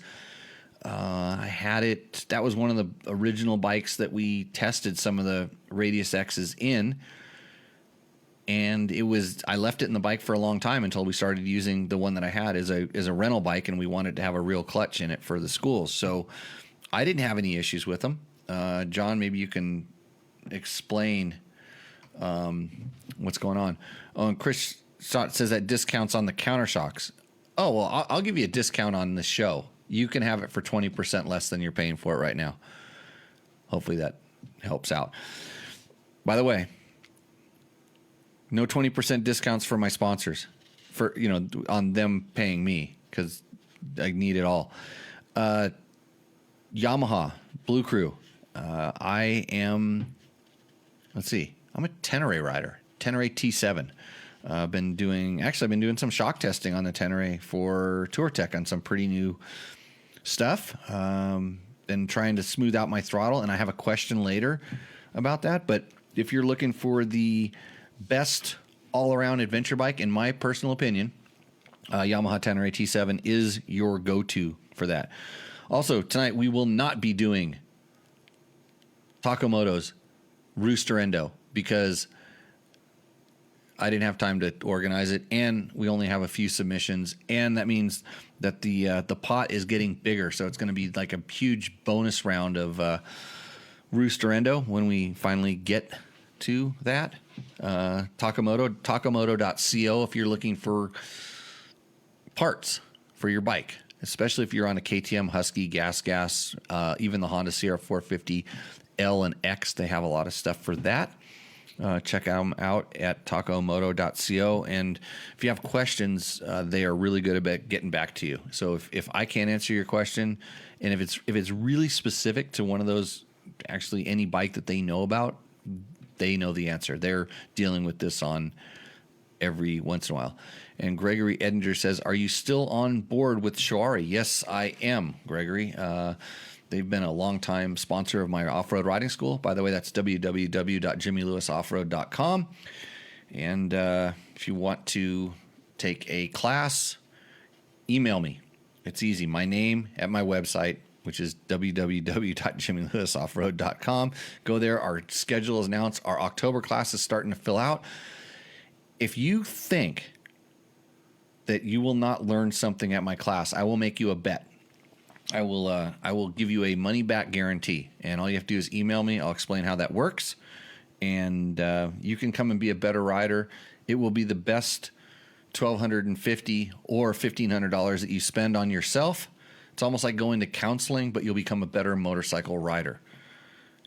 I had it. That was one of the original bikes that we tested some of the Radius X's in. And I left it in the bike for a long time until we started using the one that I had as a rental bike, and we wanted to have a real clutch in it for the schools. So I didn't have any issues with them. John, maybe you can explain what's going on. Oh, and Chris says that discounts on the Countershox. Oh, well, I'll give you a discount on the show. You can have it for 20% less than you're paying for it right now. Hopefully that helps out. By the way, no 20% discounts for my sponsors, on them paying me, because I need it all. Yamaha, Blue Crew. I'm a Tenere rider, Tenere T7. I've been doing some shock testing on the Tenere for Tour Tech on some pretty new stuff. Been trying to smooth out my throttle, and I have a question later about that. But if you're looking for the best all-around adventure bike, in my personal opinion, Yamaha Tenere T7 is your go-to for that. Also, tonight we will not be doing Takamoto's Rooster Endo, because I didn't have time to organize it, and we only have a few submissions, and that means that the pot is getting bigger, so it's going to be like a huge bonus round of Rooster Endo when we finally get to that. Takamoto.co if you're looking for parts for your bike, especially if you're on a KTM, Husky, Gas, even the Honda CR450 L and X. They have a lot of stuff for that. Check them out at takamoto.co. And if you have questions, they are really good about getting back to you. So if I can't answer your question, and if it's really specific to one of those, actually any bike that they know about, they know the answer. They're dealing with this on every once in a while. And Gregory Edinger says, are you still on board with Shoari? Yes, I am, Gregory. They've been a long-time sponsor of my off-road riding school. By the way, that's www.jimmylewisoffroad.com. And if you want to take a class, email me. It's easy. My name at my website, which is www.jimmylewisoffroad.com. Go there. Our schedule is announced. Our October class is starting to fill out. If you think that you will not learn something at my class, I will make you a bet. I will give you a money back guarantee, and all you have to do is email me. I'll explain how that works, and you can come and be a better rider. It will be the best $1,250 or $1,500 that you spend on yourself. It's almost like going to counseling, but you'll become a better motorcycle rider.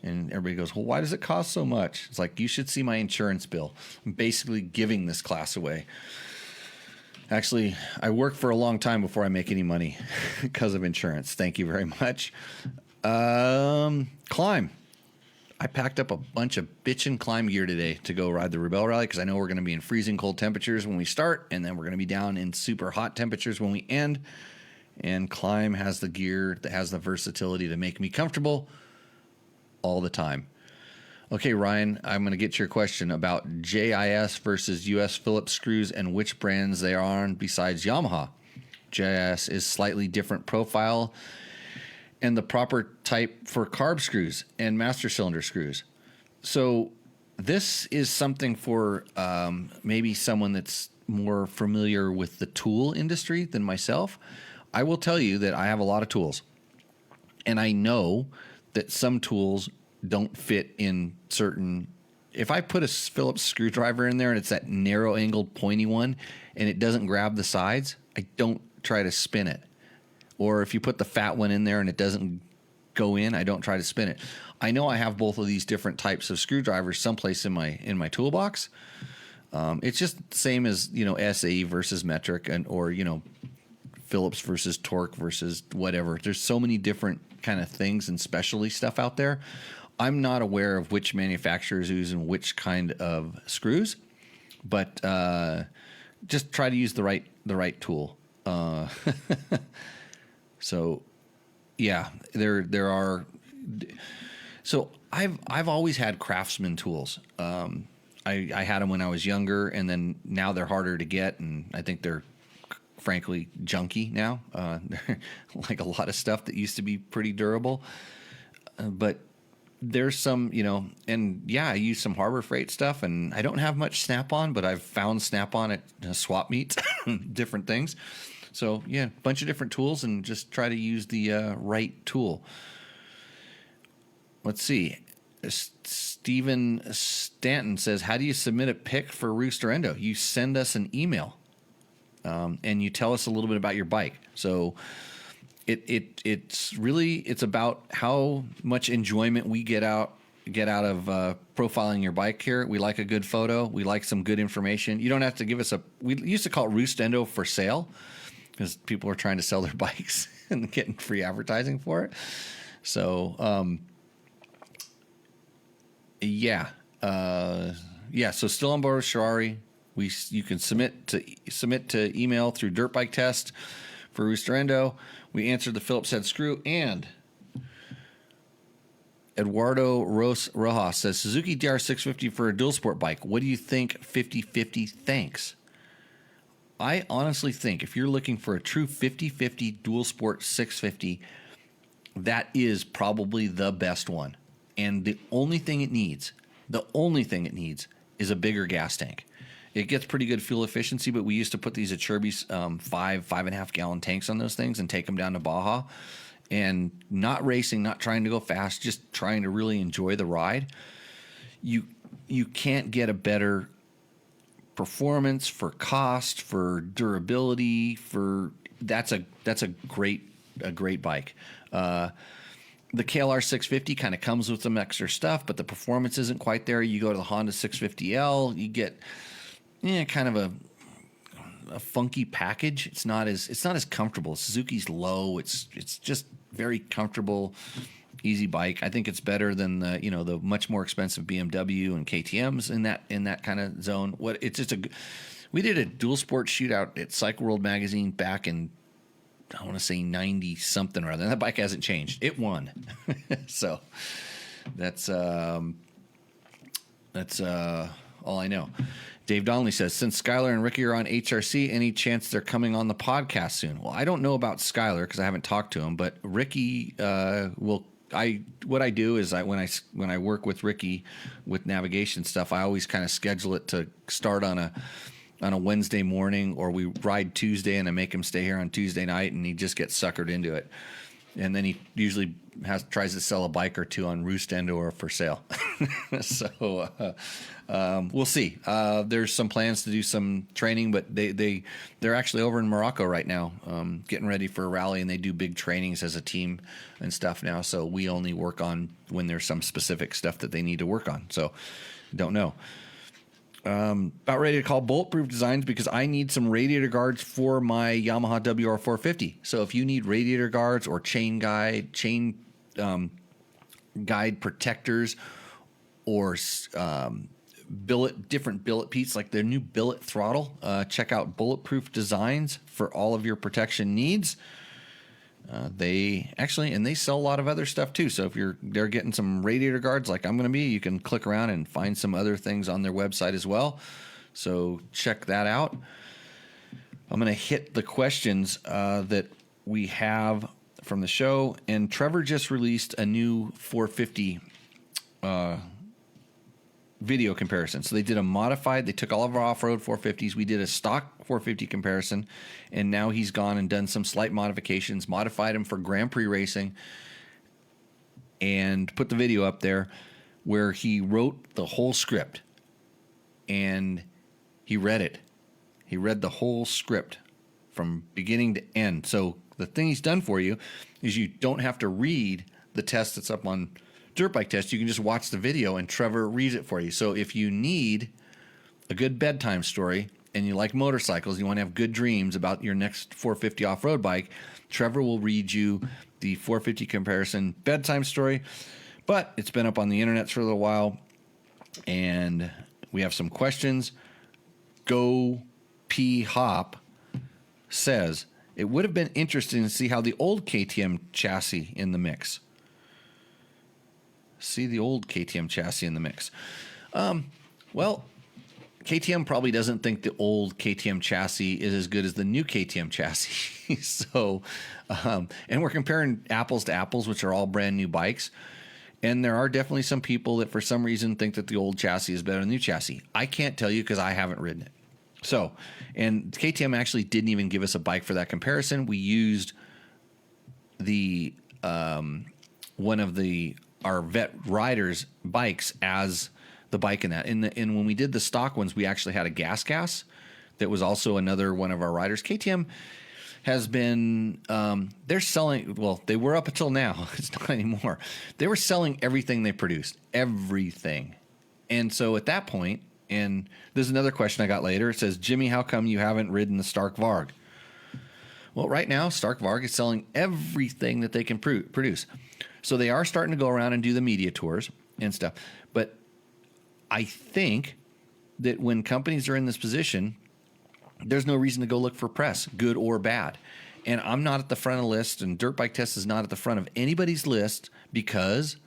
And everybody goes, well, why does it cost so much? It's like, you should see my insurance bill. I'm basically giving this class away. Actually, I worked for a long time before I make any money because of insurance. Thank you very much. Climb. I packed up a bunch of bitchin' climb gear today to go ride the Rebel Rally because I know we're going to be in freezing cold temperatures when we start, and then we're going to be down in super hot temperatures when we end. And Climb has the gear that has the versatility to make me comfortable all the time. Okay, Ryan, I'm going to get to your question about JIS versus US Phillips screws and which brands they are on besides Yamaha. JIS is slightly different profile and the proper type for carb screws and master cylinder screws. So this is something for maybe someone that's more familiar with the tool industry than myself. I will tell you that I have a lot of tools, and I know that some tools don't fit in certain. If I put a Phillips screwdriver in there and it's that narrow angled pointy one and it doesn't grab the sides, I don't try to spin it. Or if you put the fat one in there and it doesn't go in, I don't try to spin it. I know I have both of these different types of screwdrivers someplace in my toolbox. It's just the same as, SAE versus metric or Phillips versus torque versus whatever. There's so many different kind of things and specialty stuff out there. I'm not aware of which manufacturers using which kind of screws, but just try to use the right tool. So, yeah, there are. So I've always had Craftsman tools. I had them when I was younger, and then now they're harder to get, and I think they're frankly junky now. Like a lot of stuff that used to be pretty durable, but there's some, and yeah, I use some Harbor Freight stuff, and I don't have much Snap-on, but I've found Snap-on at swap meets, different things. So yeah, a bunch of different tools, and just try to use the right tool. Let's see. Steven Stanton says, how do you submit a pic for Rooster Endo? You send us an email, and you tell us a little bit about your bike. So it's about how much enjoyment we get out of profiling your bike here. We like a good photo. We like some good information. You don't have to give us we used to call it Roost Endo for sale because people are trying to sell their bikes and getting free advertising for it. So, so still on board with Ferrari. You can submit to email through Dirt Bike Test for Rooster Endo. We answered the Phillips head screw, and Eduardo Rojas says, Suzuki DR650 for a dual sport bike. What do you think? 50/50. Thanks. I honestly think if you're looking for a true 50/50 dual sport 650, that is probably the best one. And the only thing it needs is a bigger gas tank. It gets pretty good fuel efficiency, but we used to put these at Sherby's 5.5 gallon tanks on those things and take them down to Baja. And not racing, not trying to go fast, just trying to really enjoy the ride. You can't get a better performance for cost, for durability, that's a great bike. The KLR 650 kind of comes with some extra stuff, but the performance isn't quite there. You go to the Honda 650L, you get kind of a funky package. It's not as comfortable. Suzuki's low. It's just very comfortable, easy bike. I think it's better than the much more expensive BMW and KTM's in that kind of zone. We did a dual sport shootout at Cycle World magazine back in, I want to say 90 something or other. That bike hasn't changed. It won. So that's all I know. Dave Donnelly says, since Skylar and Ricky are on HRC, any chance they're coming on the podcast soon? Well, I don't know about Skylar because I haven't talked to him, but Ricky will. What I do is when I work with Ricky with navigation stuff, I always kind of schedule it to start on a Wednesday morning, or we ride Tuesday and I make him stay here on Tuesday night, and he just gets suckered into it. And then he usually tries to sell a bike or two on Roost End or for sale. So we'll see. There's some plans to do some training, but they're actually over in Morocco right now, getting ready for a rally, and they do big trainings as a team and stuff now. So we only work on when there's some specific stuff that they need to work on. So don't know. About ready to call Bulletproof Designs because I need some radiator guards for my Yamaha WR450. So if you need radiator guards or chain guide protectors, or different billet pieces like their new billet throttle, check out Bulletproof Designs for all of your protection needs. They sell a lot of other stuff too. So if they're getting some radiator guards like I'm going to be, you can click around and find some other things on their website as well. So check that out. I'm going to hit the questions that we have from the show. And Trevor just released a new 450 video comparison. So they did a modified, they took all of our off-road 450s. We did a stock 450 comparison, and now he's gone and done some slight modifications, modified them for Grand Prix racing, and put the video up there where he wrote the whole script and he read it. He read the whole script from beginning to end. So the thing he's done for you is you don't have to read the test that's up on Dirt Bike Test. You can just watch the video and Trevor reads it for you. So if you need a good bedtime story and you like motorcycles, you want to have good dreams about your next 450 off-road bike, Trevor will read you the 450 comparison bedtime story. But it's been up on the internet for a little while, and we have some questions. Go P Hop says, it would have been interesting to see how the old KTM chassis in the mix. See the old KTM chassis in the mix. Well, KTM probably doesn't think the old KTM chassis is as good as the new KTM chassis. So, and we're comparing apples to apples, which are all brand new bikes. And there are definitely some people that for some reason think that the old chassis is better than the new chassis. I can't tell you because I haven't ridden it. So, and KTM actually didn't even give us a bike for that comparison. We used the one of our vet riders' bikes as the bike in that. And when we did the stock ones, we actually had a gas that was also another one of our riders. KTM has been, they're selling, well, they were up until now. It's not anymore. They were selling everything they produced, everything. And so at that point, and there's another question I got later. It says, Jimmy, how come you haven't ridden the Stark Varg? Well, right now, Stark Varg is selling everything that they can produce. So they are starting to go around and do the media tours and stuff. But I think that when companies are in this position, there's no reason to go look for press, good or bad. And I'm not at the front of the list, and Dirt Bike Test is not at the front of anybody's list because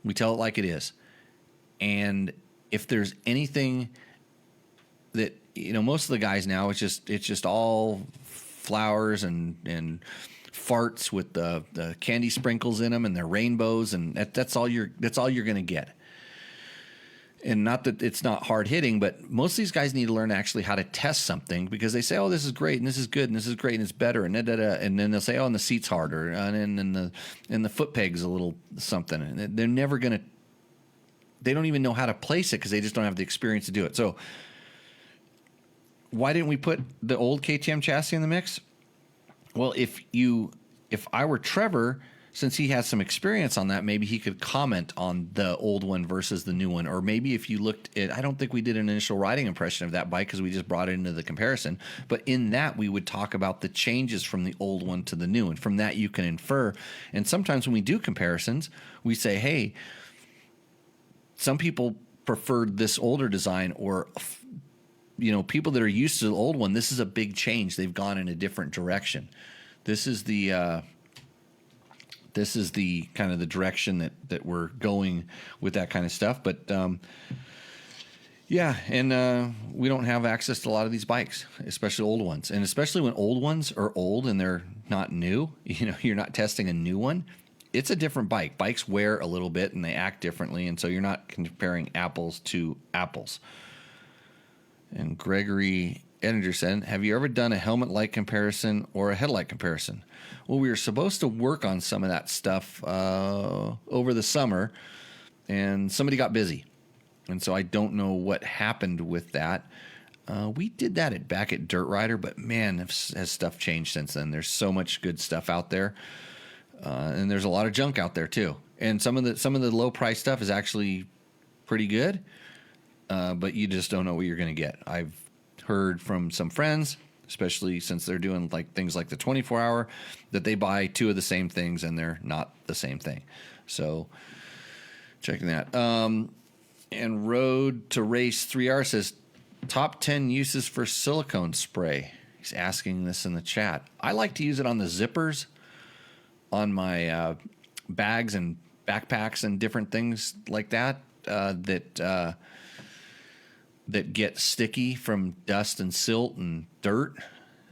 we tell it like it is. And if there's anything that, most of the guys now, it's just all flowers and farts with the candy sprinkles in them and their rainbows, and that's all you're going to get. And not that it's not hard hitting, but most of these guys need to learn actually how to test something, because they say, oh, this is great and this is good and this is great and it's better and and then they'll say, oh, and the seat's harder and the foot peg's a little something, and they're never going to. They don't even know how to place it because they just don't have the experience to do it. So why didn't we put the old KTM chassis in the mix? Well, if I were Trevor, since he has some experience on that, maybe he could comment on the old one versus the new one. Or maybe if you looked at, I don't think we did an initial riding impression of that bike because we just brought it into the comparison. But in that, we would talk about the changes from the old one to the new one. From that, you can infer. And sometimes when we do comparisons, we say, hey, some people preferred this older design, or people that are used to the old one, this is a big change. They've gone in a different direction. This is the kind of the direction that we're going with that kind of stuff. But Yeah, and we don't have access to a lot of these bikes, especially old ones. And especially when old ones are old and they're not new, you're not testing a new one. It's a different bike. Bikes wear a little bit and they act differently, and so you're not comparing apples to apples. And Gregory Edinger said, have you ever done a helmet light comparison or a headlight comparison? Well, we were supposed to work on some of that stuff over the summer, and somebody got busy. And so I don't know what happened with that. We did that back at Dirt Rider, but man, has stuff changed since then. There's so much good stuff out there, and there's a lot of junk out there too. And some of the low price stuff is actually pretty good, but you just don't know what you're going to get. I've heard from some friends, especially since they're doing like things like the 24-hour, that they buy two of the same things and they're not the same thing. So checking that. And Road to Race 3R says, top 10 uses for silicone spray. He's asking this in the chat. I like to use it on the zippers, on my bags and backpacks and different things like that that get sticky from dust and silt and dirt.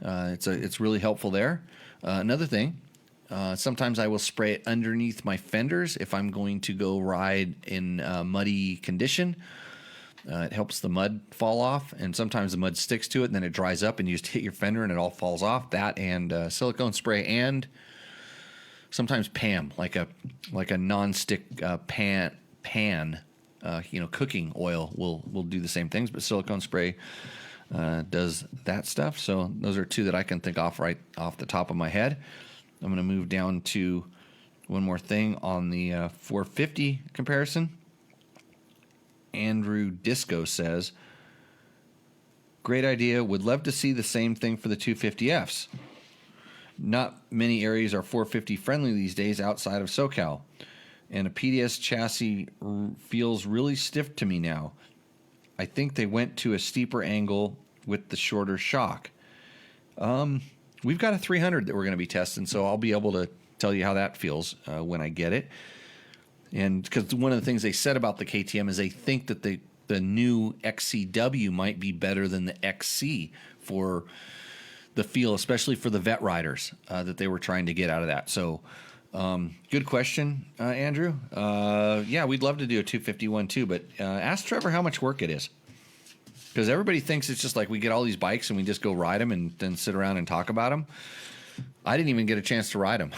It's really helpful there. Another thing, sometimes I will spray it underneath my fenders if I'm going to go ride in muddy condition. It helps the mud fall off, and sometimes the mud sticks to it, and then it dries up, and you just hit your fender, and it all falls off. That and silicone spray, and sometimes PAM, like a non-stick pan. Cooking oil will do the same things, but silicone spray does that stuff. So those are two that I can think right off the top of my head. I'm going to move down to one more thing on the 450 comparison. Andrew Disco says, great idea. Would love to see the same thing for the 250Fs. Not many areas are 450 friendly these days outside of SoCal. And a PDS chassis feels really stiff to me now. I think they went to a steeper angle with the shorter shock. We've got a 300 that we're going to be testing, so I'll be able to tell you how that feels when I get it. And because one of the things they said about the KTM is they think that the new XCW might be better than the XC for the feel, especially for the vet riders that they were trying to get out of that. So good question, Andrew. Yeah, we'd love to do a 251 too, but ask Trevor how much work it is. Because everybody thinks it's just like we get all these bikes and we just go ride them and then sit around and talk about them. I didn't even get a chance to ride them.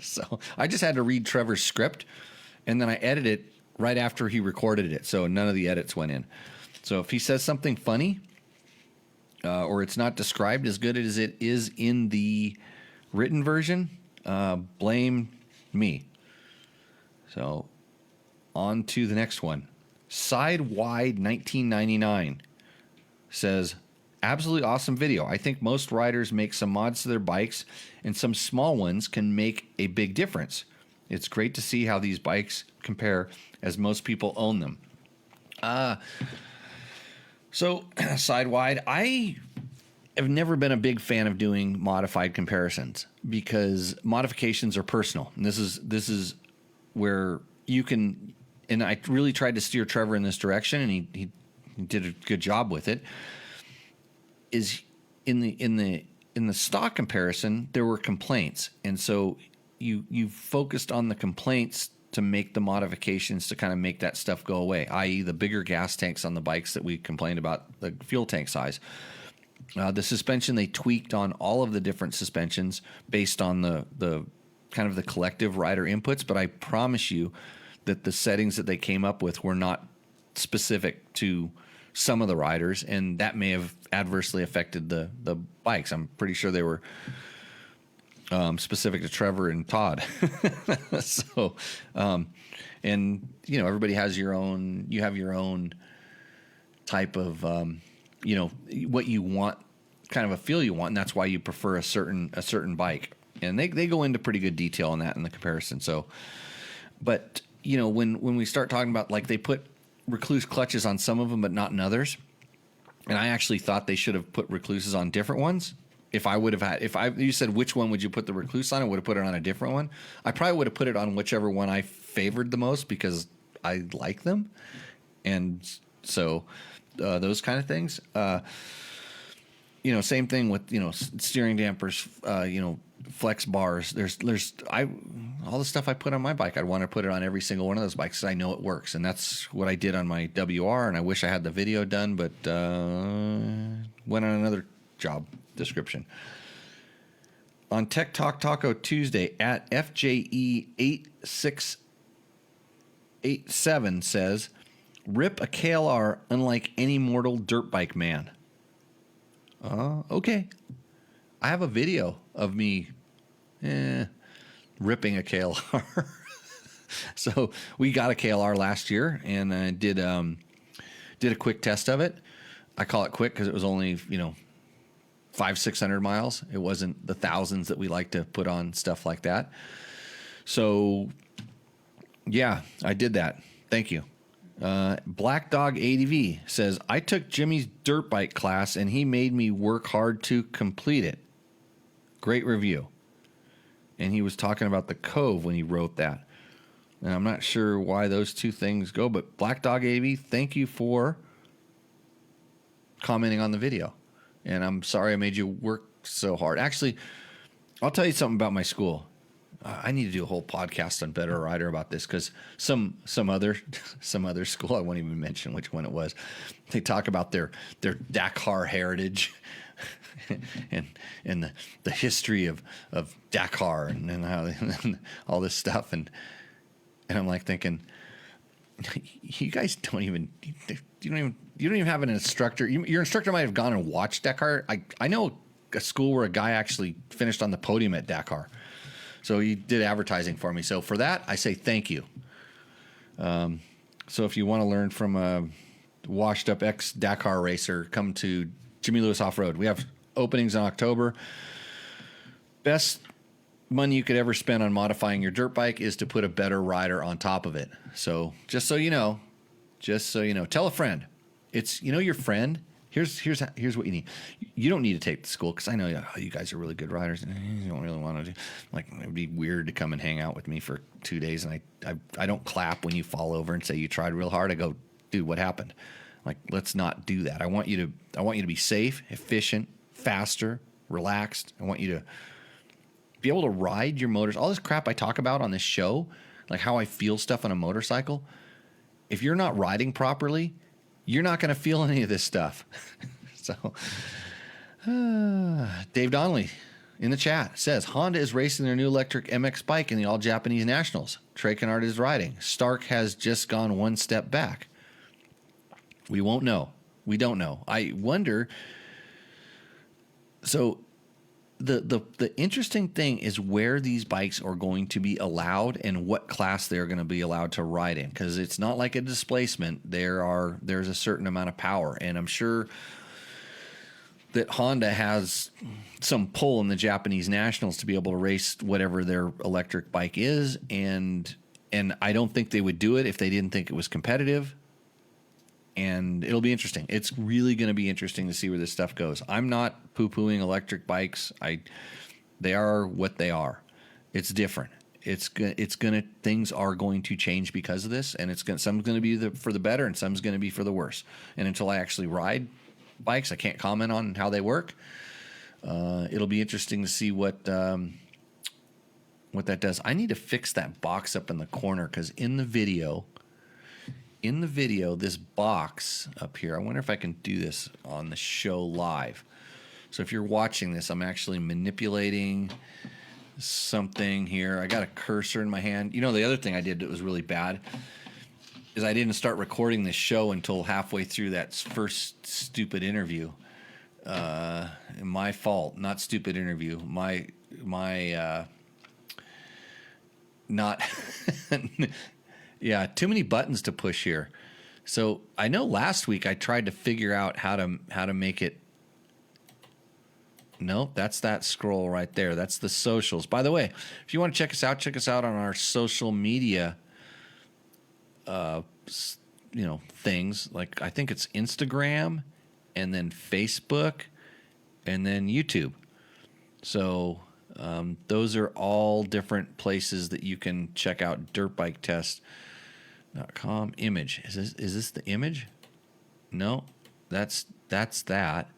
So I just had to read Trevor's script, and then I edited it right after he recorded it. So none of the edits went in. So if he says something funny or it's not described as good as it is in the written version, blame me. So on to the next one. Side Wide 1999 says, absolutely awesome video. I think most riders make some mods to their bikes, and some small ones can make a big difference. It's great to see how these bikes compare, as most people own them. So Side Wide, I have never been a big fan of doing modified comparisons because modifications are personal. And this is where you can, and I really tried to steer Trevor in this direction, and he did a good job with it. Is in the stock comparison, there were complaints, and so you focused on the complaints to make the modifications to kind of make that stuff go away, i.e. the bigger gas tanks on the bikes that we complained about, the fuel tank size. The suspension, they tweaked on all of the different suspensions based on the kind of the collective rider inputs, but I promise you that the settings that they came up with were not specific to some of the riders, and that may have adversely affected the bikes. I'm pretty sure they were specific to Trevor and Todd. So, and you know, everybody has you have your own type of, what you want, kind of a feel you want, and that's why you prefer a certain bike. And they go into pretty good detail on that in the comparison. So, but you know, when we start talking about, like, they put Recluse clutches on some of them, but not in others. And I actually thought they should have put Recluses on different ones. You said which one would you put the Recluse on, I would have put it on a different one. I probably would have put it on whichever one I favored the most because I like them. And So those kind of things. Same thing with steering dampers. Flex bars. There's all the stuff I put on my bike. I'd want to put it on every single one of those bikes because I know it works, and that's what I did on my WR. And I wish I had the video done, but went on another job description. On Tech Talk Taco Tuesday at FJE8687 says, "Rip a KLR unlike any mortal dirt bike man." Okay. I have a video of me ripping a KLR. So we got a KLR last year, and I did a quick test of it. I call it quick because it was only 500-600 miles. It wasn't the thousands that we like to put on stuff like that. So yeah, I did that. Thank you. Black Dog ADV says, "I took Jimmy's dirt bike class and he made me work hard to complete it." Great review. And he was talking about the Cove when he wrote that. And I'm not sure why those two things go, but Black Dog ADV, thank you for commenting on the video. And I'm sorry I made you work so hard. Actually, I'll tell you something about my school. I need to do a whole podcast on Better Rider about this because some other school, I won't even mention which one it was, they talk about their Dakar heritage and the history of Dakar and how and all this stuff, and I'm like thinking, you guys don't even have an instructor. Your instructor might have gone and watched Dakar. I know a school where a guy actually finished on the podium at Dakar. So he did advertising for me. So for that, I say thank you. So if you want to learn from a washed-up ex-Dakar racer, come to Jimmy Lewis Off-Road. We have openings in October. Best money you could ever spend on modifying your dirt bike is to put a better rider on top of it. So just so you know, tell a friend. It's your friend. Here's what you need. You don't need to take the school because I know you guys are really good riders and you don't really want to do. Like, it would be weird to come and hang out with me for 2 days and I don't clap when you fall over and say you tried real hard. I go, dude, what happened? Like, let's not do that. I want you to be safe, efficient, faster, relaxed. I want you to be able to ride your motors. All this crap I talk about on this show, like how I feel stuff on a motorcycle. If you're not riding properly, you're not going to feel any of this stuff. So, Dave Donnelly in the chat says, Honda is racing their new electric MX bike in the all-Japanese nationals. Trey Kennard is riding. Stark has just gone one step back. We won't know. We don't know. I wonder. So the interesting thing is where these bikes are going to be allowed and what class they're going to be allowed to ride in, because it's not like a displacement. There's a certain amount of power, and I'm sure that Honda has some pull in the Japanese nationals to be able to race whatever their electric bike is, and I don't think they would do it if they didn't think it was competitive. And it'll be interesting. It's really going to be interesting to see where this stuff goes. I'm not poo-pooing electric bikes. They are what they are. It's different. Things are going to change because of this, and some's going to be for the better, and some's going to be for the worse. And until I actually ride bikes, I can't comment on how they work. It'll be interesting to see what that does. I need to fix that box up in the corner because in the video, this box up here, I wonder if I can do this on the show live. So if you're watching this, I'm actually manipulating something here. I got a cursor in my hand. The other thing I did that was really bad is I didn't start recording this show until halfway through that first stupid interview. My fault, not stupid interview. My not... Yeah, too many buttons to push here. So I know last week I tried to figure out how to make it. No, that's that scroll right there. That's the socials. By the way, if you want to check us out on our social media things. Like, I think it's Instagram and then Facebook and then YouTube. So those are all different places that you can check out. Dirtbiketest.com image. Is this the image? No, that's that.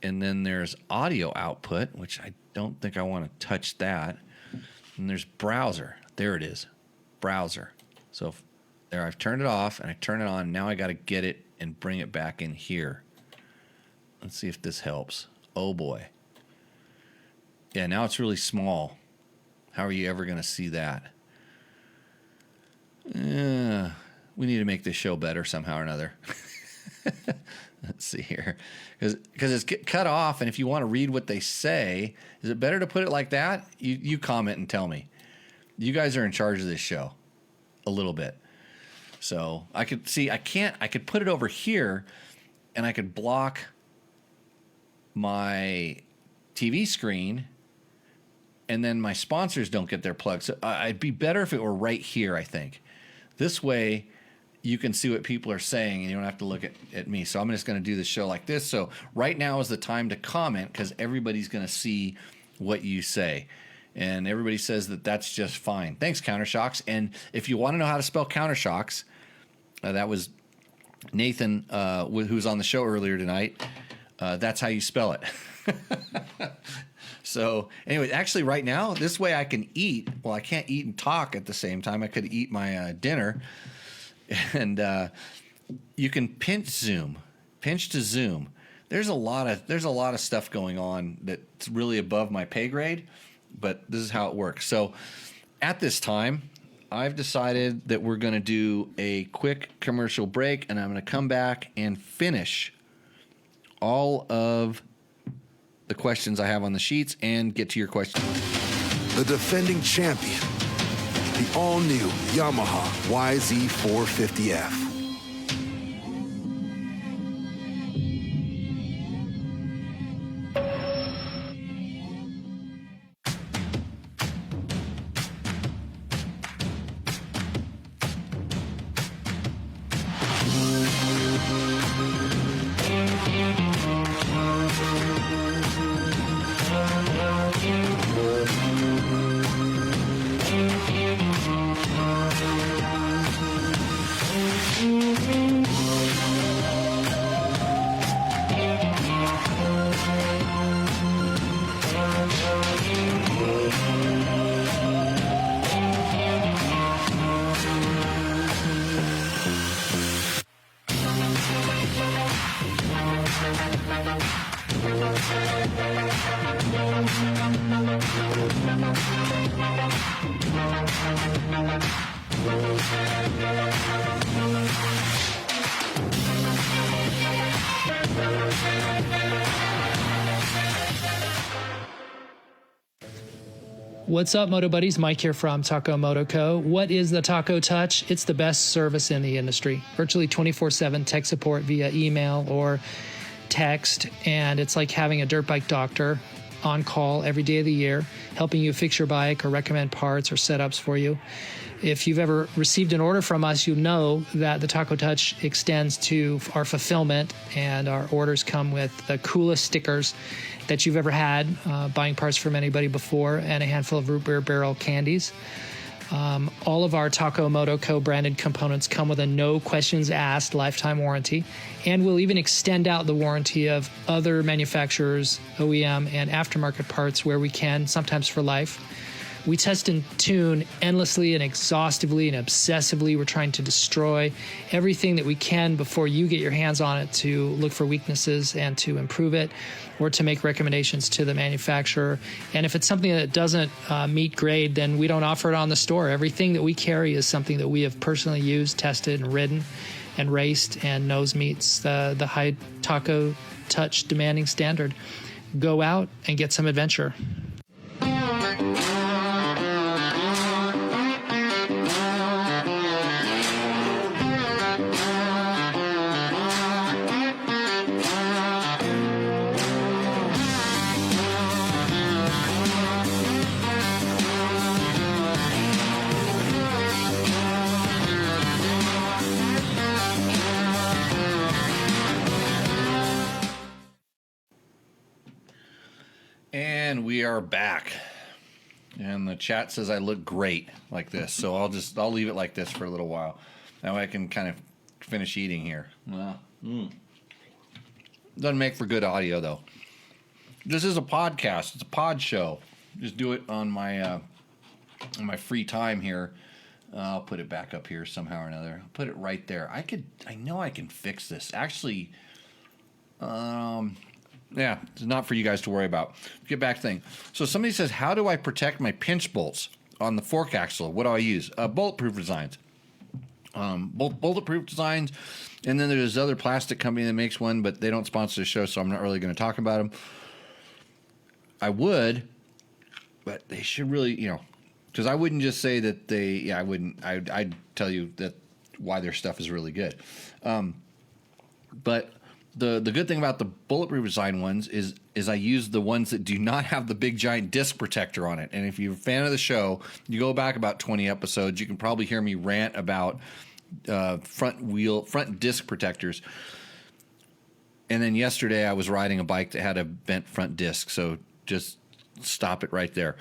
And then there's audio output, which I don't think I want to touch that. And there's browser. There it is, browser. So there, I've turned it off and I turn it on. Now I got to get it and bring it back in here. Let's see if this helps. Oh boy. Yeah, now it's really small. How are you ever going to see that? We need to make this show better somehow or another. Let's see here. Because it's cut off, and if you want to read what they say, is it better to put it like that? You comment and tell me. You guys are in charge of this show a little bit. So I could see, I could put it over here, and I could block my TV screen, and then my sponsors don't get their plugs. So it'd be better if it were right here, I think. This way, you can see what people are saying, and you don't have to look at me. So I'm just going to do the show like this. So right now is the time to comment, because everybody's going to see what you say. And everybody says that that's just fine. Thanks, Countershox. And if you want to know how to spell Countershox, that was Nathan, who was on the show earlier tonight. That's how you spell it. So anyway, actually right now, this way I can eat. Well, I can't eat and talk at the same time. I could eat my dinner. And you can pinch to zoom. There's a lot of stuff going on that's really above my pay grade, but this is how it works. So at this time, I've decided that we're going to do a quick commercial break, and I'm going to come back and finish all of the questions I have on the sheets and get to your questions. The defending champion, the all-new Yamaha YZ450F. What's up, Moto Buddies? Mike here from Taco Moto Co. What is the Taco Touch? It's the best service in the industry. Virtually 24/7 tech support via email or text, and it's like having a dirt bike doctor on call every day of the year, helping you fix your bike or recommend parts or setups for you. If you've ever received an order from us, you know that the Taco Touch extends to our fulfillment, and our orders come with the coolest stickers that you've ever had, buying parts from anybody before, and a handful of root beer barrel candies. All of our Taco Moto Co. branded components come with a no questions asked lifetime warranty, and we'll even extend out the warranty of other manufacturers, OEM, and aftermarket parts where we can, sometimes for life. We test and tune endlessly and exhaustively and obsessively. We're trying to destroy everything that we can before you get your hands on it, to look for weaknesses and to improve it, or to make recommendations to the manufacturer. And if it's something that doesn't meet grade, then we don't offer it on the store. Everything that we carry is something that we have personally used, tested, and ridden and raced, and knows meets the high Taco Touch demanding standard. Go out and get some adventure. And we are back. And the chat says I look great like this. So I'll leave it like this for a little while. That way I can kind of finish eating here. Well, Doesn't make for good audio, though. This is a podcast. It's a pod show. Just do it on my free time here. I'll put it back up here somehow or another. I'll put it right there. I know I can fix this. Actually, yeah, it's not for you guys to worry about. Get back to the thing. So somebody says, how do I protect my pinch bolts on the fork axle? What do I use? Bulletproof Designs. Bulletproof Designs. And then there's this other plastic company that makes one, but they don't sponsor the show, so I'm not really going to talk about them. I would, but they should really, because I wouldn't just say that I wouldn't. I'd tell you that why their stuff is really good. But the good thing about the Bulletproof Design ones is I use the ones that do not have the big giant disc protector on it. And if you're a fan of the show, you go back about 20 episodes, you can probably hear me rant about front disc protectors. And then yesterday I was riding a bike that had a bent front disc, so just stop it right there.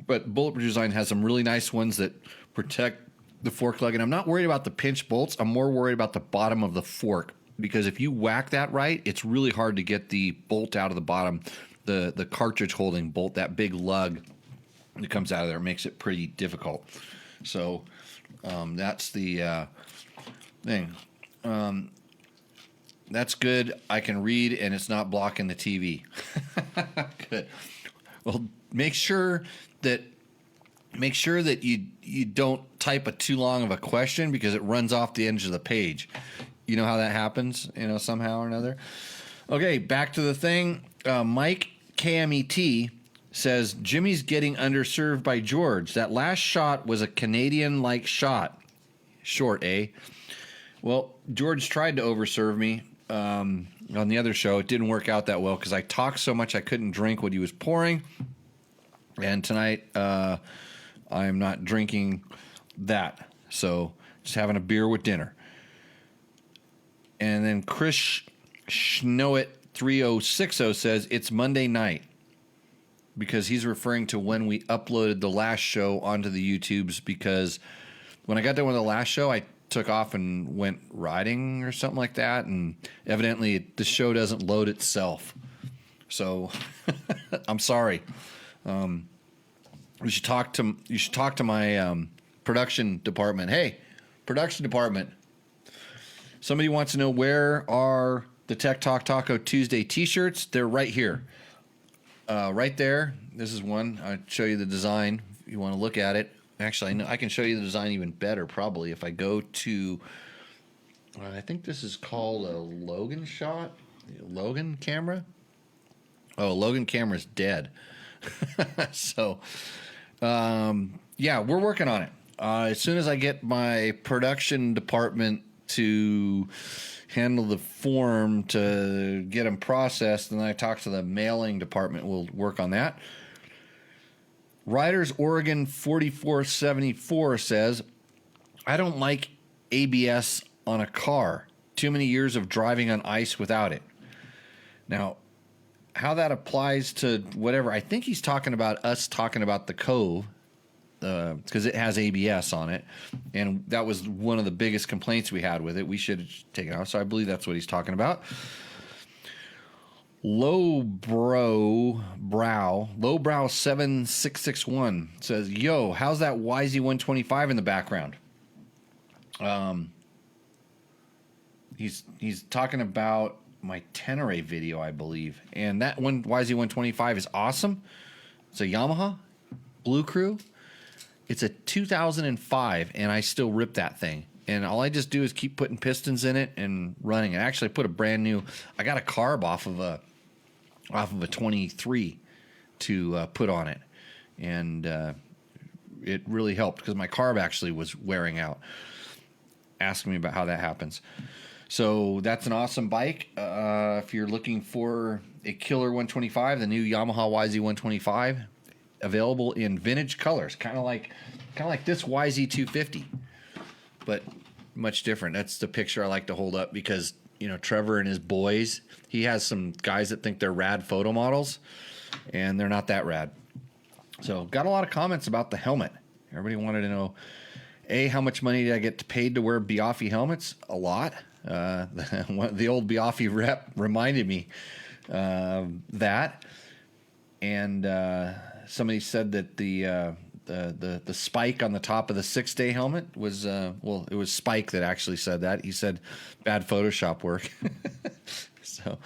But Bulletproof Design has some really nice ones that protect the fork lug, and I'm not worried about the pinch bolts. I'm more worried about the bottom of the fork, because if you whack that right, it's really hard to get the bolt out of the bottom, the cartridge holding bolt, that big lug that comes out of there makes it pretty difficult. So that's the thing. That's good. I can read, and it's not blocking the TV. Good. Well, make sure that you don't type a too long of a question, because it runs off the edge of the page. You know how that happens, somehow or another. Okay, back to the thing. Mike KMET says, Jimmy's getting underserved by George. That last shot was a Canadian-like shot. Short, eh? Well, George tried to overserve me on the other show. It didn't work out that well because I talked so much I couldn't drink what he was pouring. And tonight I am not drinking that. So just having a beer with dinner. And then Chris Schnowit 3060 says it's Monday night, because he's referring to when we uploaded the last show onto the YouTubes, because when I got done with the last show, I took off and went riding or something like that, and evidently the show doesn't load itself. So I'm sorry. You should talk to my production department. Hey, production department. Somebody wants to know, where are the Tech Talk Taco Tuesday t-shirts? They're right here. Right there. This is one. I'll show you the design if you want to look at it. Actually, I can show you the design even better probably if I go to, I think this is called a Logan shot. Logan camera? Oh, Logan camera's dead. So, yeah, we're working on it. As soon as I get my production department to handle the form to get them processed, and then I talk to the mailing department, we'll work on that. Riders Oregon 4474 says, I don't like ABS on a car. Too many years of driving on ice without it. Now, how that applies to whatever, I think he's talking about us talking about the Cove, because it has ABS on it, and that was one of the biggest complaints we had with it. We should have taken it out, so I believe that's what he's talking about. Lowbrow 7661 says, yo, how's that YZ125 in the background? He's talking about my Tenere video, I believe, and that one YZ125 is awesome. It's a Yamaha Blue Crew. It's a 2005, and I still rip that thing. And all I just do is keep putting pistons in it and running it. Actually, I put a brand new. I got a carb off of a 23 to put on it, and it really helped because my carb actually was wearing out. Ask me about how that happens. So that's an awesome bike. If you're looking for a killer 125, the new Yamaha YZ125. Available in vintage colors, kind of like this YZ250, but much different. That's the picture I like to hold up because Trevor and his boys. He has some guys that think they're rad photo models, and they're not that rad. So got a lot of comments about the helmet. Everybody wanted to know, how much money did I get paid to wear Biaffi helmets? A lot. The old Biaffi rep reminded me that, and somebody said that the spike on the top of the 6-day helmet was it was Spike that actually said that. He said bad Photoshop work. So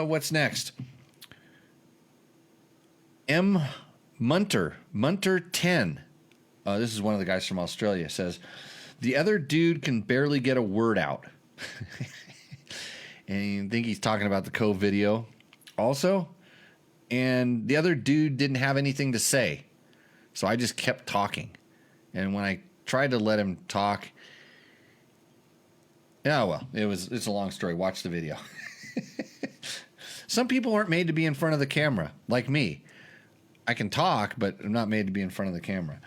what's next? M. Munter 10. This is one of the guys from Australia. Says the other dude can barely get a word out. And I think he's talking about the Cove video also. And the other dude didn't have anything to say. So I just kept talking. And when I tried to let him talk, it's a long story. Watch the video. Some people aren't made to be in front of the camera, like me. I can talk, but I'm not made to be in front of the camera.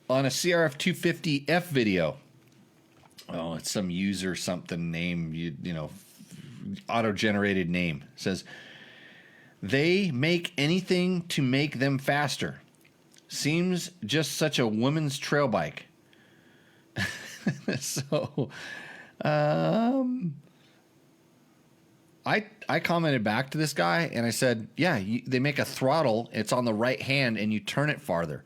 On a CRF 250F video, it's some user something name, auto-generated name, says, they make anything to make them faster. Seems just such a woman's trail bike. So, I commented back to this guy and I said, yeah, they make a throttle. It's on the right hand and you turn it farther.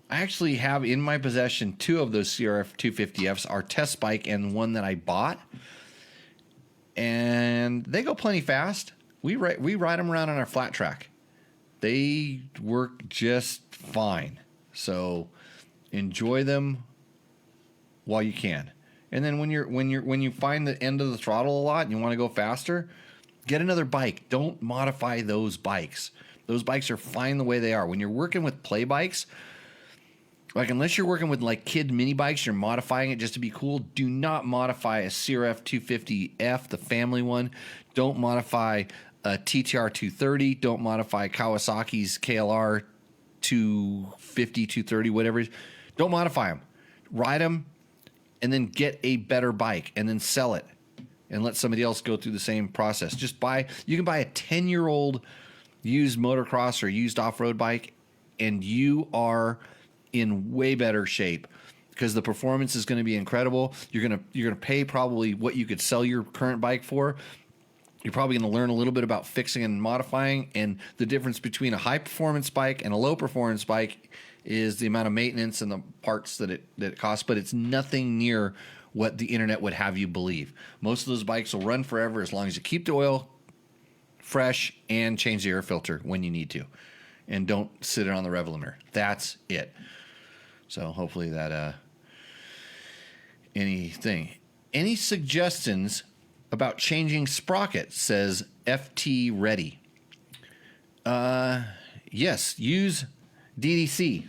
I actually have in my possession 2 of those CRF 250Fs, our test bike and one that I bought. And they go plenty fast. We ride them around on our flat track. They work just fine. So enjoy them while you can. And then when you find the end of the throttle a lot and you want to go faster, get another bike. Don't modify those bikes. Those bikes are fine the way they are. When you're working with play bikes, like unless you're working with like kid mini bikes, you're modifying it just to be cool. Do not modify a CRF 250F, the family one. Don't modify a TTR 230. Don't modify Kawasaki's KLR 250, 230, whatever it is. Don't modify them. Ride them and then get a better bike and then sell it and let somebody else go through the same process. You can buy a 10-year-old used motocross or used off-road bike and you are in way better shape because the performance is going to be incredible. You're going to pay probably what you could sell your current bike for. You're probably going to learn a little bit about fixing and modifying, and the difference between a high performance bike and a low performance bike is the amount of maintenance and the parts that it costs, but it's nothing near what the internet would have you believe. Most of those bikes will run forever as long as you keep the oil fresh and change the air filter when you need to, and don't sit it on the rev limiter. That's it. So hopefully that any suggestions about changing sprockets, says FT Ready. Yes, use DDC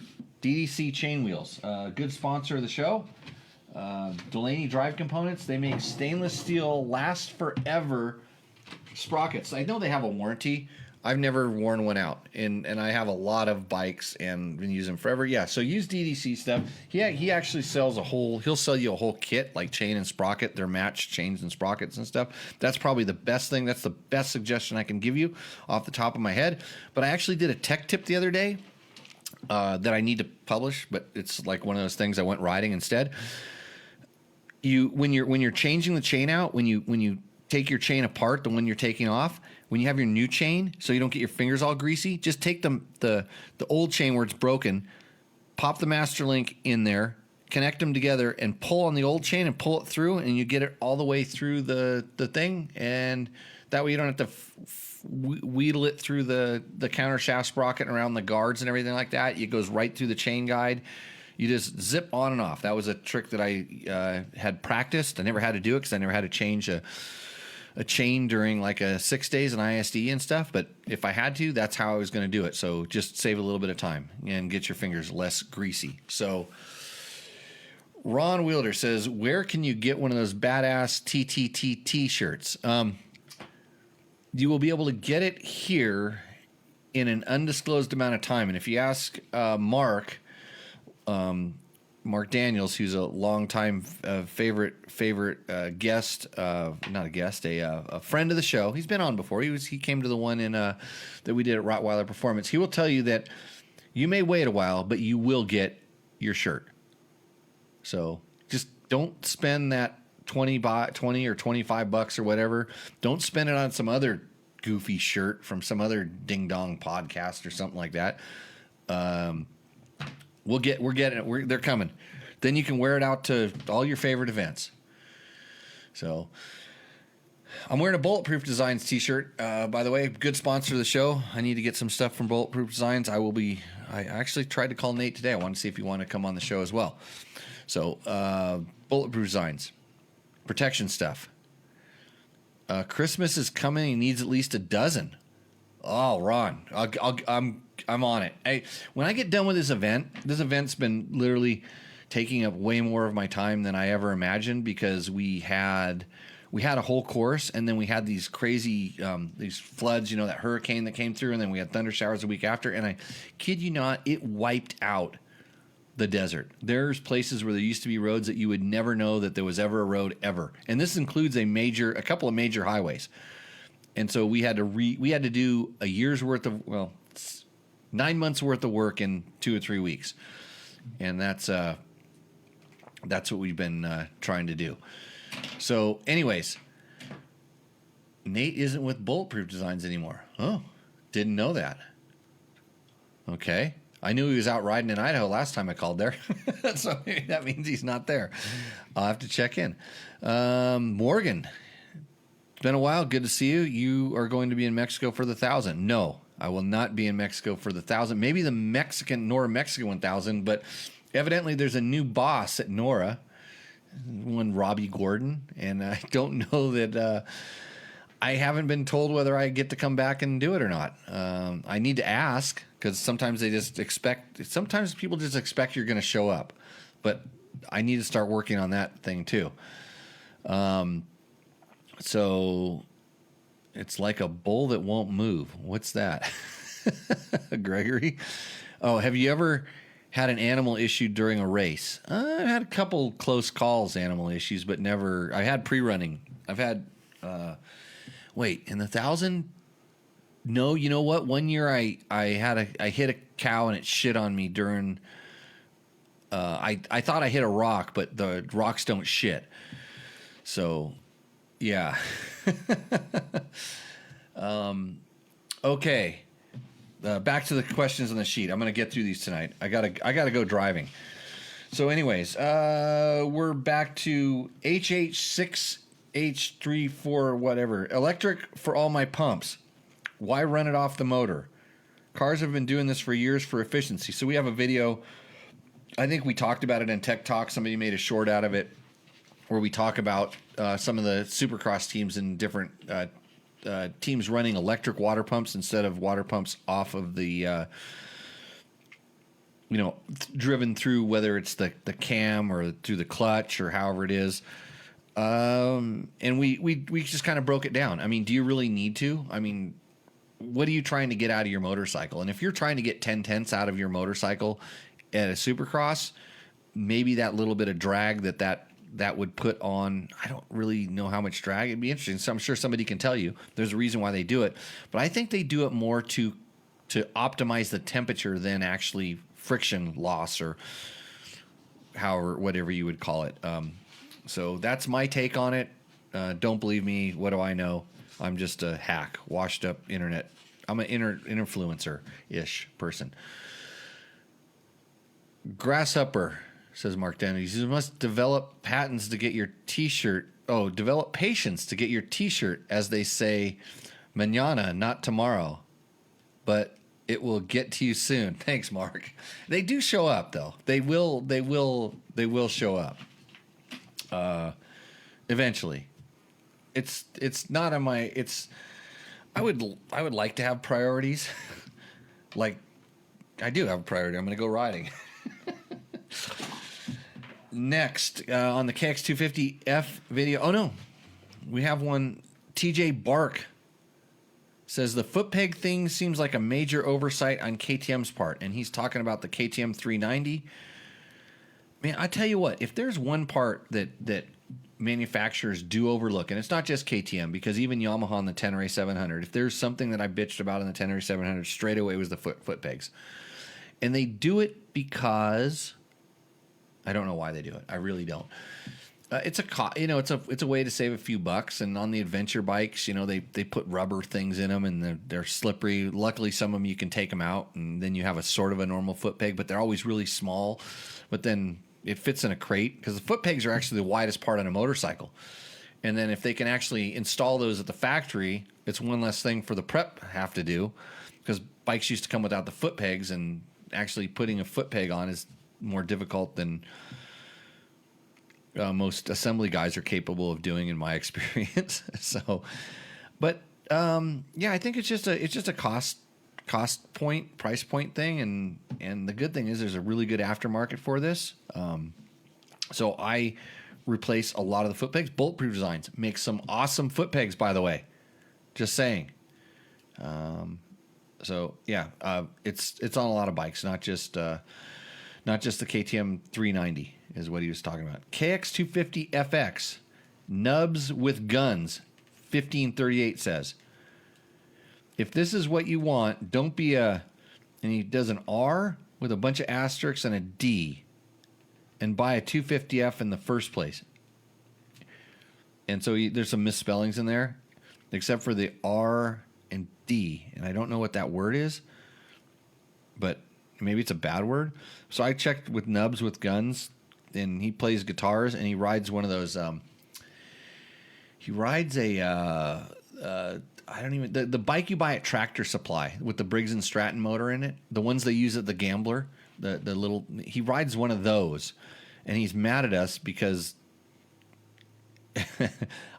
chain wheels. Good sponsor of the show. Delaney Drive Components. They make stainless steel, last forever sprockets. I know they have a warranty. I've never worn one out, and I have a lot of bikes and been using them forever. Yeah, so use DDC stuff. He actually sells he'll sell you a whole kit, like chain and sprocket. They're matched chains and sprockets and stuff. That's probably the best thing. That's the best suggestion I can give you off the top of my head. But I actually did a tech tip the other day that I need to publish, but it's like one of those things I went riding instead. When you're changing the chain out, when you take your chain apart, the one you're taking off, when you have your new chain, so you don't get your fingers all greasy, just take the old chain where it's broken, pop the master link in there, connect them together, and pull on the old chain and pull it through, and you get it all the way through the thing, and that way you don't have to wheedle it through the countershaft sprocket and around the guards and everything like that. It goes right through the chain guide. You just zip on and off. That was a trick that I had practiced. I never had to do it because I never had to change a chain during like a 6 days in ISD and stuff. But if I had to, that's how I was going to do it. So just save a little bit of time and get your fingers less greasy. So Ron Wielder says, where can you get one of those badass TTT t-shirts? You will be able to get it here in an undisclosed amount of time. And if you ask Mark Daniels, who's a longtime favorite guest, not a guest, a friend of the show. He's been on before. He came to the one that we did at Rottweiler Performance. He will tell you that you may wait a while, but you will get your shirt. So just don't spend that 20 or $25 or whatever. Don't spend it on some other goofy shirt from some other ding dong podcast or something like that. We're getting it. They're coming. Then you can wear it out to all your favorite events. So I'm wearing a Bulletproof Designs t-shirt. By the way, good sponsor of the show. I need to get some stuff from Bulletproof Designs. I actually tried to call Nate today. I want to see if he wanted to come on the show as well. So Bulletproof Designs, protection stuff. Christmas is coming. He needs at least a dozen. Oh, Ron, I'm on it. When I get done with this event's been literally taking up way more of my time than I ever imagined, because we had a whole course, and then we had these crazy these floods, that hurricane that came through, and then we had thunder showers the week after, and I kid you not, it wiped out the desert. There's places where there used to be roads that you would never know that there was ever a road ever, and this includes a couple of major highways. And so we had to do a year's worth of 9 months worth of work in 2 or 3 weeks, and that's what we've been trying to do. So, anyways, Nate isn't with Bulletproof Designs anymore. Oh, didn't know that. Okay. I knew he was out riding in Idaho last time I called there. So maybe that means he's not there. I'll have to check in. Morgan, it's been a while. Good to see you. You are going to be in Mexico for the 1,000. No, I will not be in Mexico for the 1,000. Maybe the Mexican 1,000, but evidently there's a new boss at NORA, one Robbie Gordon, and I don't know that I haven't been told whether I get to come back and do it or not. I need to ask, because sometimes people just expect you're going to show up, but I need to start working on that thing too. So it's like a bull that won't move. What's that? Gregory? Oh, have you ever had an animal issue during a race? I've had a couple close calls, animal issues, but never. I had pre-running. I've had. In the 1,000. No, you know what? One year I hit a cow and it shit on me during. I thought I hit a rock, but the rocks don't shit. So, yeah. Okay. Back to the questions on the sheet. I'm going to get through these tonight. I gotta go driving. So, anyways, we're back to HH6H34 whatever. Electric for all my pumps. Why run it off the motor? Cars have been doing this for years for efficiency. So we have a video. I think we talked about it in Tech Talk. Somebody made a short out of it where we talk about some of the Supercross teams and different teams running electric water pumps instead of water pumps off of the, driven through, whether it's the cam or through the clutch or however it is. And we just kind of broke it down. I mean, do you really need to? I mean, what are you trying to get out of your motorcycle? And if you're trying to get 10/10 out of your motorcycle at a Supercross, maybe that little bit of drag that would put on, I don't really know how much drag. It'd be interesting. So I'm sure somebody can tell you there's a reason why they do it. But I think they do it more to optimize the temperature than actually friction loss or however, whatever you would call it. So that's my take on it. Don't believe me. What do I know? I'm just a hack, washed up internet. I'm an influencer-ish person. Grasshopper, says Mark Denny. You must develop patents to get your T-shirt. Oh, develop patience to get your T-shirt, as they say, mañana, not tomorrow. But it will get to you soon. Thanks, Mark. They do show up, though. They will show up. Eventually. It's not on my. I would like to have priorities. Like, I do have a priority. I'm going to go riding. Next, on the KX250F video. Oh, no. We have one. TJ Bark says the foot peg thing seems like a major oversight on KTM's part. And he's talking about the KTM 390. Man, I tell you what. If there's one part that manufacturers do overlook, and it's not just KTM, because even Yamaha on the Tenere 700, if there's something that I bitched about in the Tenere 700 straight away, was the foot pegs. And they do it because I don't know why they do it. I really don't. It's a way to save a few bucks. And on the adventure bikes, they put rubber things in them, and they're slippery. Luckily, some of them you can take them out, and then you have a sort of a normal foot peg, but they're always really small. But then it fits in a crate, because the foot pegs are actually the widest part on a motorcycle. And then if they can actually install those at the factory, it's one less thing for the prep have to do, because bikes used to come without the foot pegs, and actually putting a foot peg on is more difficult than most assembly guys are capable of doing, in my experience. So, but I think it's just a price point thing, and the good thing is there's a really good aftermarket for this. So I replace a lot of the foot pegs. Bulletproof Designs makes some awesome foot pegs, by the way. Just saying. It's on a lot of bikes, not just the KTM 390 is what he was talking about. KX250 FX, nubs with guns, 1538 says, if this is what you want, don't be and he does an R with a bunch of asterisks and a D, and buy a 250F in the first place. And so there's some misspellings in there, except for the R and D, and I don't know what that word is, but maybe it's a bad word. So I checked with Nubs with Guns, and he plays guitars, and he rides one of those. He rides the bike you buy at Tractor Supply with the Briggs and Stratton motor in it, the ones they use at the Gambler, the little. He rides one of those, and he's mad at us because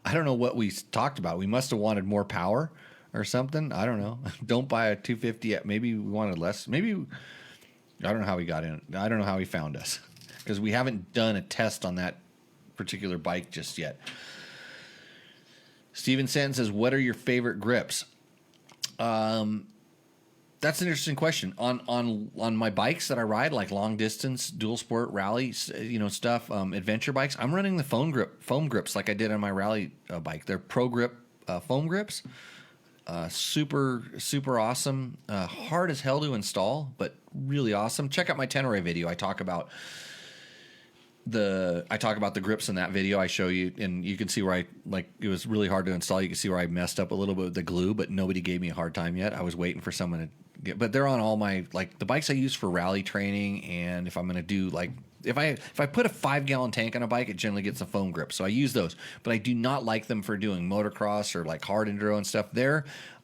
I don't know what we talked about. We must have wanted more power or something. I don't know. Don't buy a 250. Maybe we wanted less. Maybe I don't know how he got in. I don't know how he found us, because we haven't done a test on that particular bike just yet. Steven Santon says, what are your favorite grips? That's an interesting question. On my bikes that I ride, like long distance, dual sport, rally, stuff, adventure bikes, I'm running the foam grips like I did on my rally bike. They're Pro Grip foam grips. Super, super awesome. Hard as hell to install, but really awesome. Check out my Tenere video. I talk about the grips in that video. I show you, and you can see where it was really hard to install. You can see where I messed up a little bit with the glue, but nobody gave me a hard time yet. I was waiting for someone to get, but they're on all my, the bikes I use for rally training. And if I'm going to do if I put a 5-gallon tank on a bike, it generally gets a foam grip. So I use those, but I do not like them for doing motocross or hard enduro and stuff.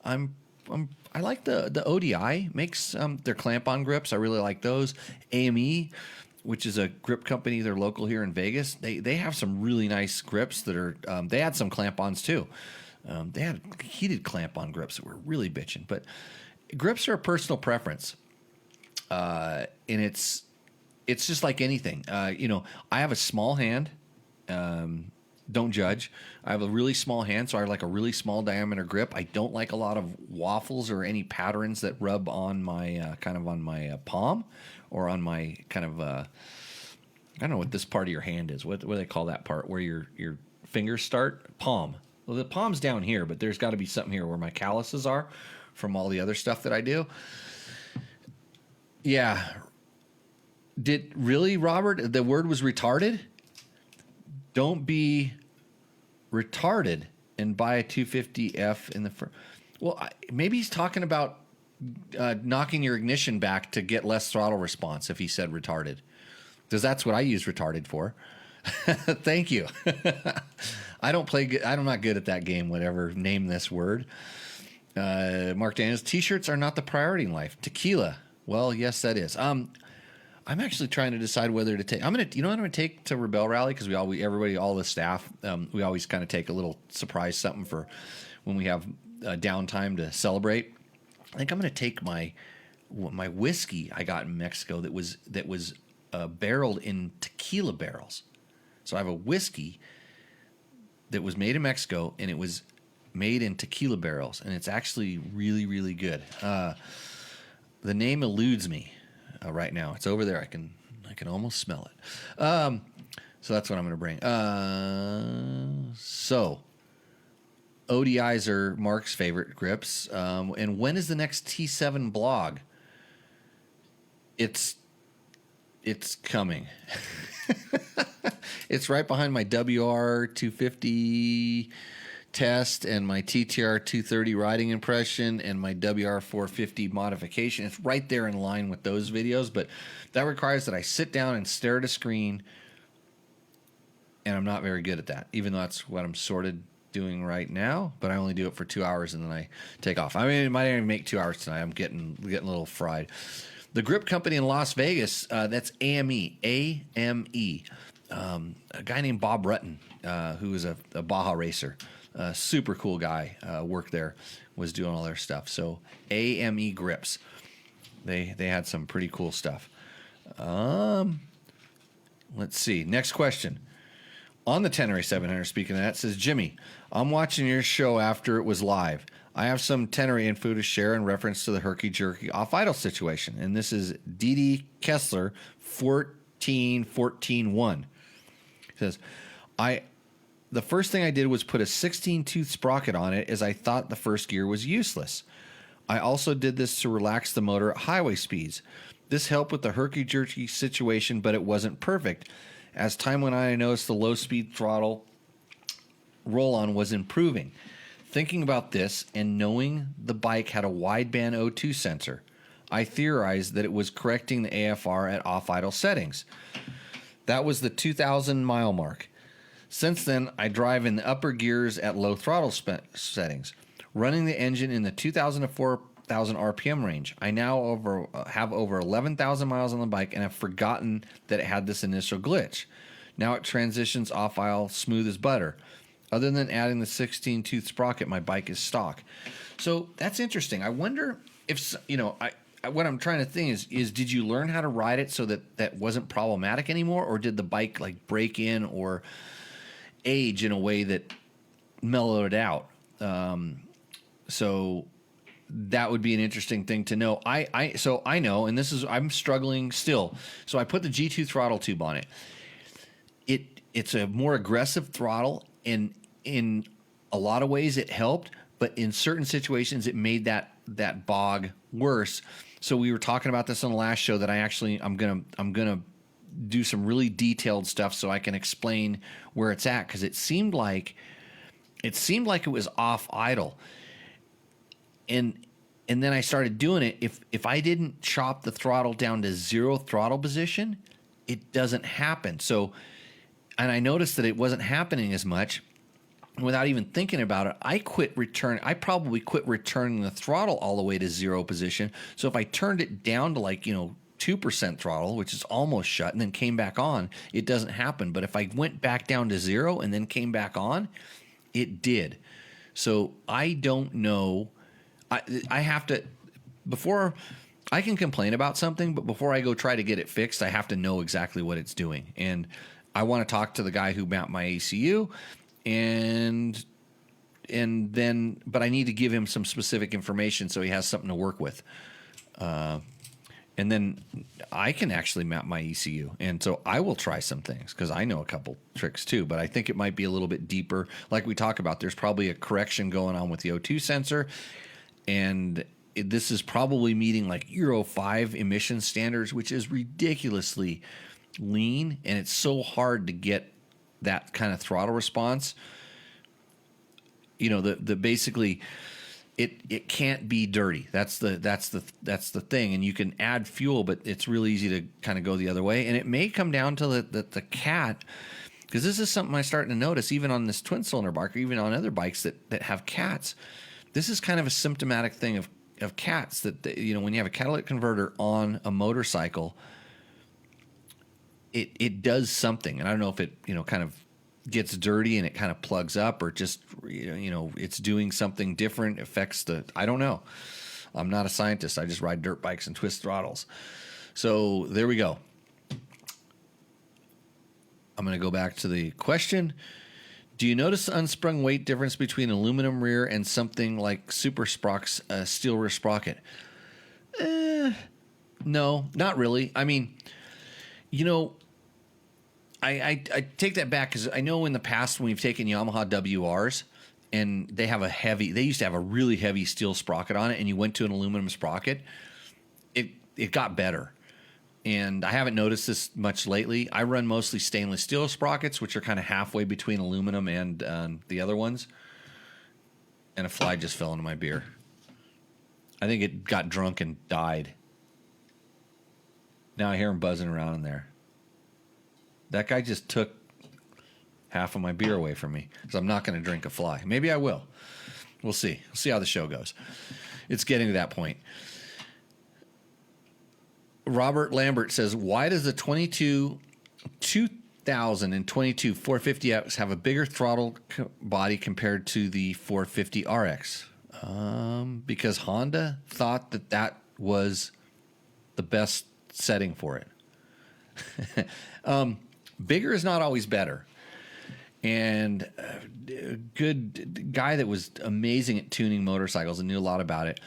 I like the ODI makes their clamp-on grips. I really like those. AME, which is a grip company, they're local here in Vegas. They have some really nice grips that are. They had some clamp-ons too. They had heated clamp-on grips that were really bitching. But grips are a personal preference, and it's just like anything. I have a small hand. Don't judge. I have a really small hand, so I like a really small diameter grip. I don't like a lot of waffles or any patterns that rub on my palm or on my kind of I don't know what this part of your hand is. What do they call that part where your fingers start? Palm. Well, the palm's down here, but there's got to be something here where my calluses are from all the other stuff that I do. Yeah. Did really, Robert? The word was retarded? Don't be retarded and buy a 250F in the front. Well, maybe he's talking about knocking your ignition back to get less throttle response if he said retarded, because that's what I use retarded for. Thank you. I don't play good. I'm not good at that game, whatever. Name this word. Mark Daniels, T-shirts are not the priority in life. Tequila. Well, yes, that is. I'm actually trying to decide whether to take. You know what I'm gonna take to Rebel Rally, because everybody, all the staff, we always kind of take a little surprise something for when we have downtime to celebrate. I think I'm gonna take my whiskey I got in Mexico that was barreled in tequila barrels. So I have a whiskey that was made in Mexico, and it was made in tequila barrels, and it's actually really, really good. The name eludes me. Right now, it's over there. I can almost smell it. So that's what I'm going to bring. So ODIs are Mark's favorite grips. And when is the next T7 blog? It's coming. It's right behind my WR 250 test and my TTR 230 riding impression and my WR 450 modification. It's right there in line with those videos, but that requires that I sit down and stare at a screen, and I'm not very good at that, even though that's what I'm sort of doing right now, but I only do it for 2 hours and then I take off. I mean, it might even make 2 hours tonight. I'm getting a little fried. The grip company in Las Vegas, that's AME. AME. A guy named Bob Rutten, who is a Baja racer, super cool guy, worked there, was doing all their stuff. So AME grips. They had some pretty cool stuff. Let's see. Next question. On the Tenere 700, speaking of that, says, Jimmy, I'm watching your show after it was live. I have some Tenere info to share in reference to the herky-jerky off-idle situation. And this is DD Kessler 14141. It says, the first thing I did was put a 16-tooth sprocket on it as I thought the first gear was useless. I also did this to relax the motor at highway speeds. This helped with the herky-jerky situation, but it wasn't perfect. As time went on, I noticed the low-speed throttle roll-on was improving. Thinking about this and knowing the bike had a wideband O2 sensor, I theorized that it was correcting the AFR at off-idle settings. That was the 2,000 mile mark. Since then, I drive in the upper gears at low throttle settings, running the engine in the 2,000 to 4,000 RPM range. I now have over 11,000 miles on the bike and have forgotten that it had this initial glitch. Now it transitions off-idle smooth as butter. Other than adding the 16-tooth sprocket, my bike is stock. So that's interesting. I wonder if, what I'm trying to think is did you learn how to ride it so that wasn't problematic anymore, or did the bike like break in or age in a way that mellowed it out? So that would be an interesting thing to know. So I know, and I'm struggling still. So I put the G2 throttle tube on it. It's a more aggressive throttle, and in a lot of ways it helped, but in certain situations it made that bog worse. So we were talking about this on the last show that I'm gonna do some really detailed stuff so I can explain where it's at, because it seemed like it was off idle, and then I started doing it. If I didn't chop the throttle down to zero throttle position, it doesn't happen. So, and I noticed that it wasn't happening as much. Without even thinking about it, I probably quit returning the throttle all the way to zero position. So if I turned it down to 2% throttle, which is almost shut, and then came back on, it doesn't happen. But if I went back down to zero and then came back on, it did. So I don't know. I have to, before I can complain about something, but before I go try to get it fixed, I have to know exactly what it's doing. And I want to talk to the guy who mapped my ECU, and then, but I need to give him some specific information so he has something to work with. And then I can actually map my ECU. And so I will try some things because I know a couple tricks too, but I think it might be a little bit deeper. Like we talk about, there's probably a correction going on with the O2 sensor. And this is probably meeting like Euro 5 emission standards, which is ridiculously lean. And it's so hard to get that kind of throttle response. The basically it can't be dirty. That's the thing. And you can add fuel, but it's really easy to kind of go the other way. And it may come down to the cat, because this is something I'm starting to notice even on this twin cylinder bike, or even on other bikes that have cats. This is kind of a symptomatic thing of cats that when you have a catalytic converter on a motorcycle, it does something. And I don't know if it kind of gets dirty and it kind of plugs up, or just it's doing something different, affects I don't know. I'm not a scientist. I just ride dirt bikes and twist throttles. So there we go. I'm going to go back to the question. Do you notice the unsprung weight difference between aluminum rear and something like Super Sprock's steel rear sprocket? No, not really. I mean, I take that back, because I know in the past when we've taken Yamaha WRs and they used to have a really heavy steel sprocket on it, and you went to an aluminum sprocket, it got better. and I haven't noticed this much lately. I run mostly stainless steel sprockets, which are kind of halfway between aluminum and the other ones. And a fly just fell into my beer. I think it got drunk and died. Now I hear him buzzing around in there. That guy just took half of my beer away from me, because I'm not going to drink a fly. Maybe I will. We'll see. We'll see how the show goes. It's getting to that point. Robert Lambert says, why does the 2022 450X have a bigger throttle body compared to the 450 RX? Because Honda thought that was the best setting for it. Bigger is not always better. And a good guy that was amazing at tuning motorcycles and knew a lot about it,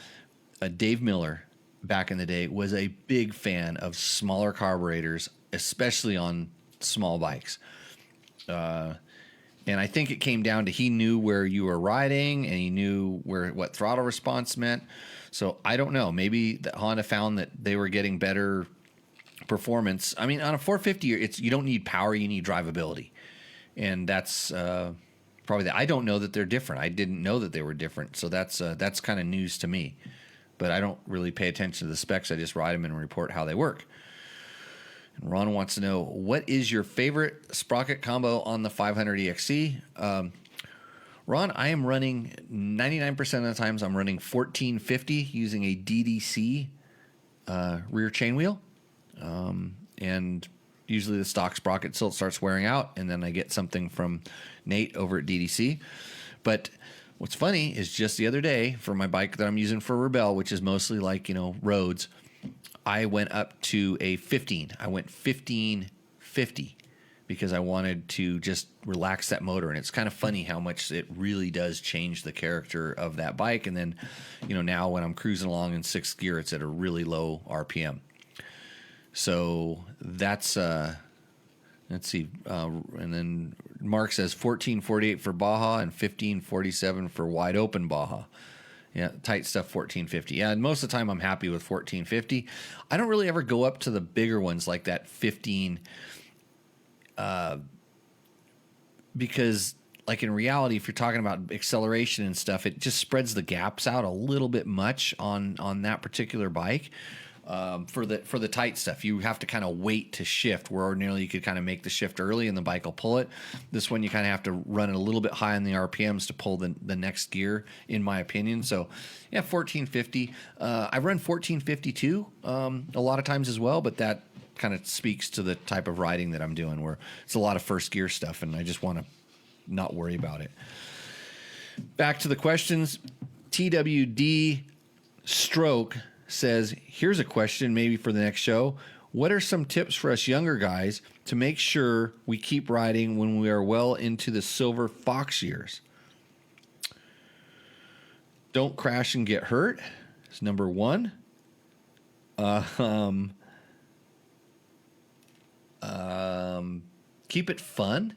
Dave Miller, back in the day, was a big fan of smaller carburetors, especially on small bikes. And I think it came down to he knew where you were riding and he knew what throttle response meant. So I don't know. Maybe that Honda found that they were getting better performance. I mean, on a 450, you don't need power, you need drivability. And that's probably that. I don't know that they're different. I didn't know that they were different. So that's kind of news to me. But I don't really pay attention to the specs. I just ride them and report how they work. And Ron wants to know, what is your favorite sprocket combo on the 500 EXC? Ron, I am running 99% of the times I'm running 1450 using a DDC rear chain wheel. And usually the stock sprocket still starts wearing out, and then I get something from Nate over at DDC. But what's funny is just the other day for my bike that I'm using for Rebel, which is mostly like, roads, I went up to a 15. I went 1550 because I wanted to just relax that motor. And it's kind of funny how much it really does change the character of that bike. And then, now when I'm cruising along in sixth gear, it's at a really low RPM. So that's, let's see. And then Mark says 1448 for Baja and 1547 for wide open Baja. Yeah, tight stuff 1450. Yeah, and most of the time I'm happy with 1450. I don't really ever go up to the bigger ones like that 15, because like in reality, if you're talking about acceleration and stuff, it just spreads the gaps out a little bit much on that particular bike. For the tight stuff, you have to kind of wait to shift, where ordinarily you could kind of make the shift early and the bike will pull it. This one you kind of have to run it a little bit high on the RPMs to pull the next gear, in my opinion. So yeah, 1450. I run 1452 a lot of times as well, but that kind of speaks to the type of riding that I'm doing, where it's a lot of first gear stuff and I just want to not worry about it. Back to the questions. TWD Stroke says, here's a question maybe for the next show. What are some tips for us younger guys to make sure we keep riding when we are well into the silver fox years? Don't crash and get hurt is number one. Keep it fun.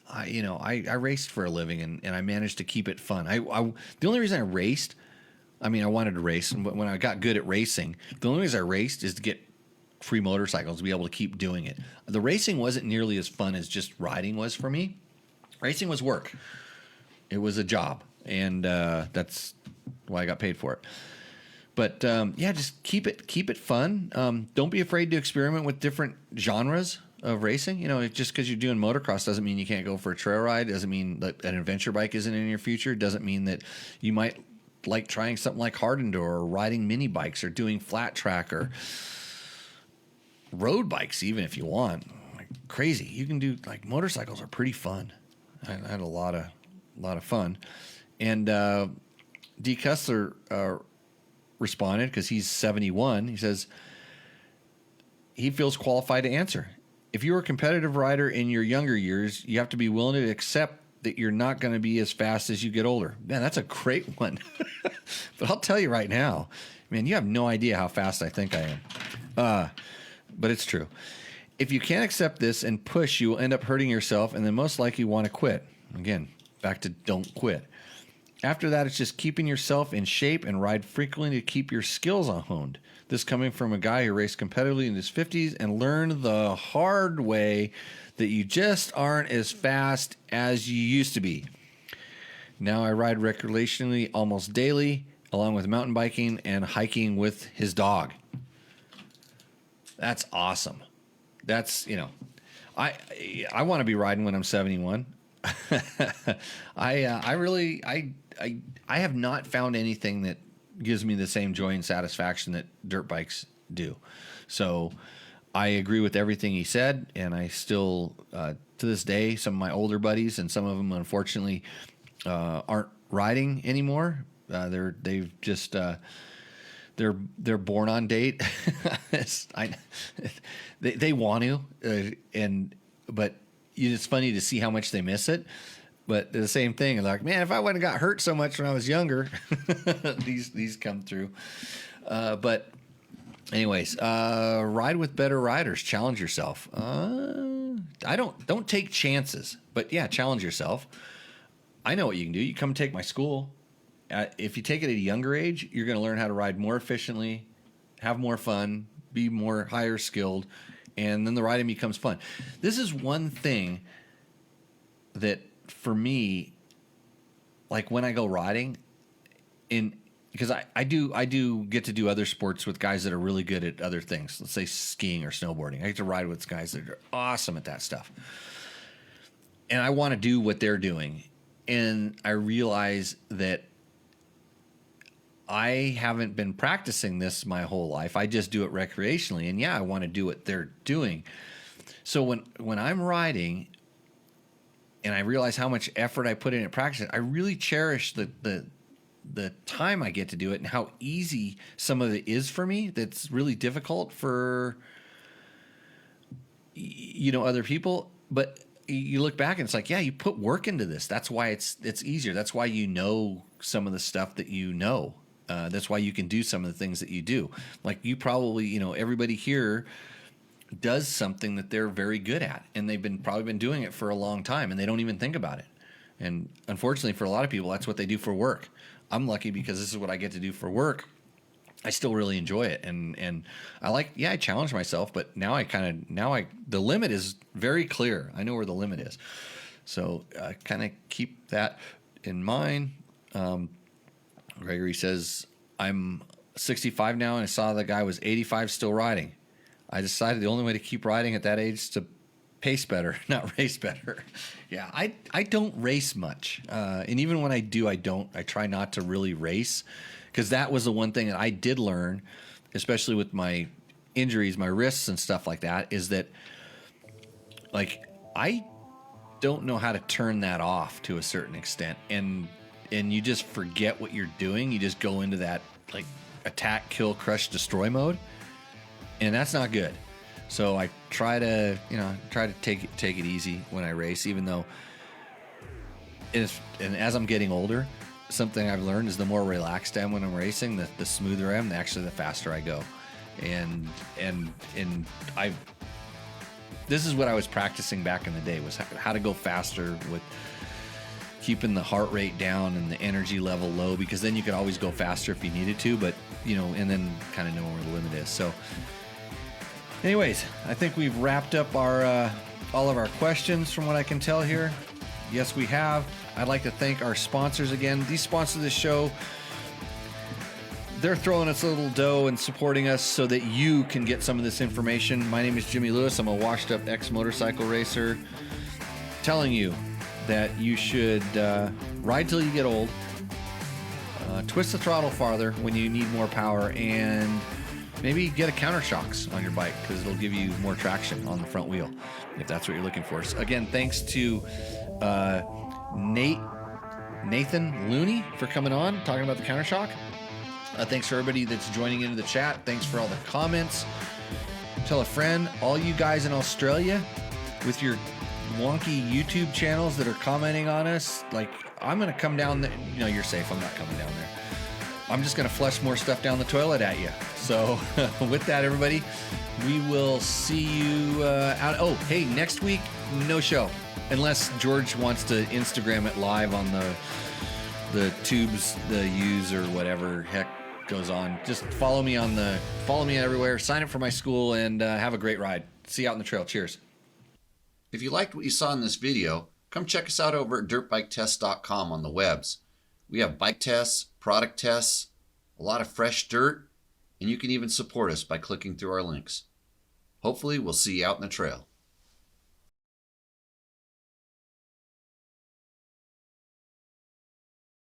I raced for a living and I managed to keep it fun. The only reason I raced, I wanted to race, and when I got good at racing, the only reason I raced is to get free motorcycles, to be able to keep doing it. The racing wasn't nearly as fun as just riding was for me. Racing was work. It was a job, and that's why I got paid for it. But just keep it fun. Don't be afraid to experiment with different genres of racing. Just because you're doing motocross doesn't mean you can't go for a trail ride. Doesn't mean that an adventure bike isn't in your future. Doesn't mean that you might like trying something like hard enduro or riding mini bikes or doing flat track or road bikes, even if you want. Like crazy. You can do, like, motorcycles are pretty fun. I had a lot of fun. And D. Kessler responded, because he's 71. He says he feels qualified to answer. If you're a competitive rider in your younger years, you have to be willing to accept that you're not going to be as fast as you get older. Man, that's a great one. But I'll tell you right now, man, you have no idea how fast I think I am. But it's true. If you can't accept this and push, you will end up hurting yourself and then most likely want to quit. Again, back to don't quit. After that, it's just keeping yourself in shape and ride frequently to keep your skills honed. This coming from a guy who raced competitively in his 50s and learned the hard way that you just aren't as fast as you used to be. Now I ride recreationally almost daily, along with mountain biking and hiking with his dog. That's awesome. That's, I want to be riding when I'm 71. I have not found anything that gives me the same joy and satisfaction that dirt bikes do. So I agree with everything he said, and I still, to this day, some of my older buddies, and some of them unfortunately aren't riding anymore. They're born on date. They want to, but it's funny to see how much they miss it. But the same thing, like, man, if I wouldn't have got hurt so much when I was younger, these come through. But anyways, ride with better riders. Challenge yourself. Don't take chances, but yeah, challenge yourself. I know what you can do. You come take my school. If you take it at a younger age, you're going to learn how to ride more efficiently, have more fun, be more higher skilled, and then the riding becomes fun. This is one thing that, for me, like when I go riding, because I do get to do other sports with guys that are really good at other things. Let's say skiing or snowboarding. I get to ride with guys that are awesome at that stuff, and I want to do what they're doing. And I realize that I haven't been practicing this my whole life. I just do it recreationally. And yeah, I want to do what they're doing. So when I'm riding and I realize how much effort I put in at practice, I really cherish the time I get to do it and how easy some of it is for me. That's really difficult for, other people. But you look back and it's like, yeah, you put work into this. That's why it's easier. That's why you know some of the stuff that you know. That's why you can do some of the things that you do. Like you probably, everybody here does something that they're very good at, and they've probably been doing it for a long time, and they don't even think about it. And unfortunately, for a lot of people, that's what they do for work. I'm lucky because this is what I get to do for work. I still really enjoy it, and I challenge myself, but now the limit is very clear. I know where the limit is, so kind of keep that in mind. Gregory says, I'm 65 now, and I saw the guy was 85 still riding. I decided the only way to keep riding at that age is to pace better, not race better. Yeah, I don't race much, and even when I do, I try not to really race. Because that was the one thing that I did learn, especially with my injuries, my wrists and stuff like that, is that, like, I don't know how to turn that off to a certain extent. And you just forget what you're doing. You just go into that, like, attack, kill, crush, destroy mode. And that's not good. So I try to take it easy when I race, even though and as I'm getting older, something I've learned is the more relaxed I am when I'm racing, the smoother I am, actually the faster I go. And this is what I was practicing back in the day, was how to go faster with keeping the heart rate down and the energy level low, because then you could always go faster if you needed to, but and then kind of know where the limit is. So anyways, I think we've wrapped up our all of our questions from what I can tell here. Yes, we have. I'd like to thank our sponsors again. These sponsors of the show, they're throwing us a little dough and supporting us so that you can get some of this information. My name is Jimmy Lewis. I'm a washed-up ex-motorcycle racer, telling you that you should ride till you get old, twist the throttle farther when you need more power, and maybe get a Countershox on your bike, because it'll give you more traction on the front wheel, if that's what you're looking for. So again, thanks to Nathan Looney for coming on, talking about the Countershox. Thanks for everybody that's joining into the chat. Thanks for all the comments. Tell a friend. All you guys in Australia with your wonky YouTube channels that are commenting on us, like, I'm going to come down there. No, you're safe. I'm not coming down there. I'm just going to flush more stuff down the toilet at you. So with that, everybody, we will see you out. Oh, hey, next week, no show. Unless George wants to Instagram it live on the tubes the use or whatever heck goes on. Just follow me everywhere, sign up for my school, and have a great ride. See you out on the trail. Cheers. If you liked what you saw in this video, come check us out over at dirtbiketest.com on the webs. We have bike tests, product tests, a lot of fresh dirt, and you can even support us by clicking through our links. Hopefully, we'll see you out in the trail.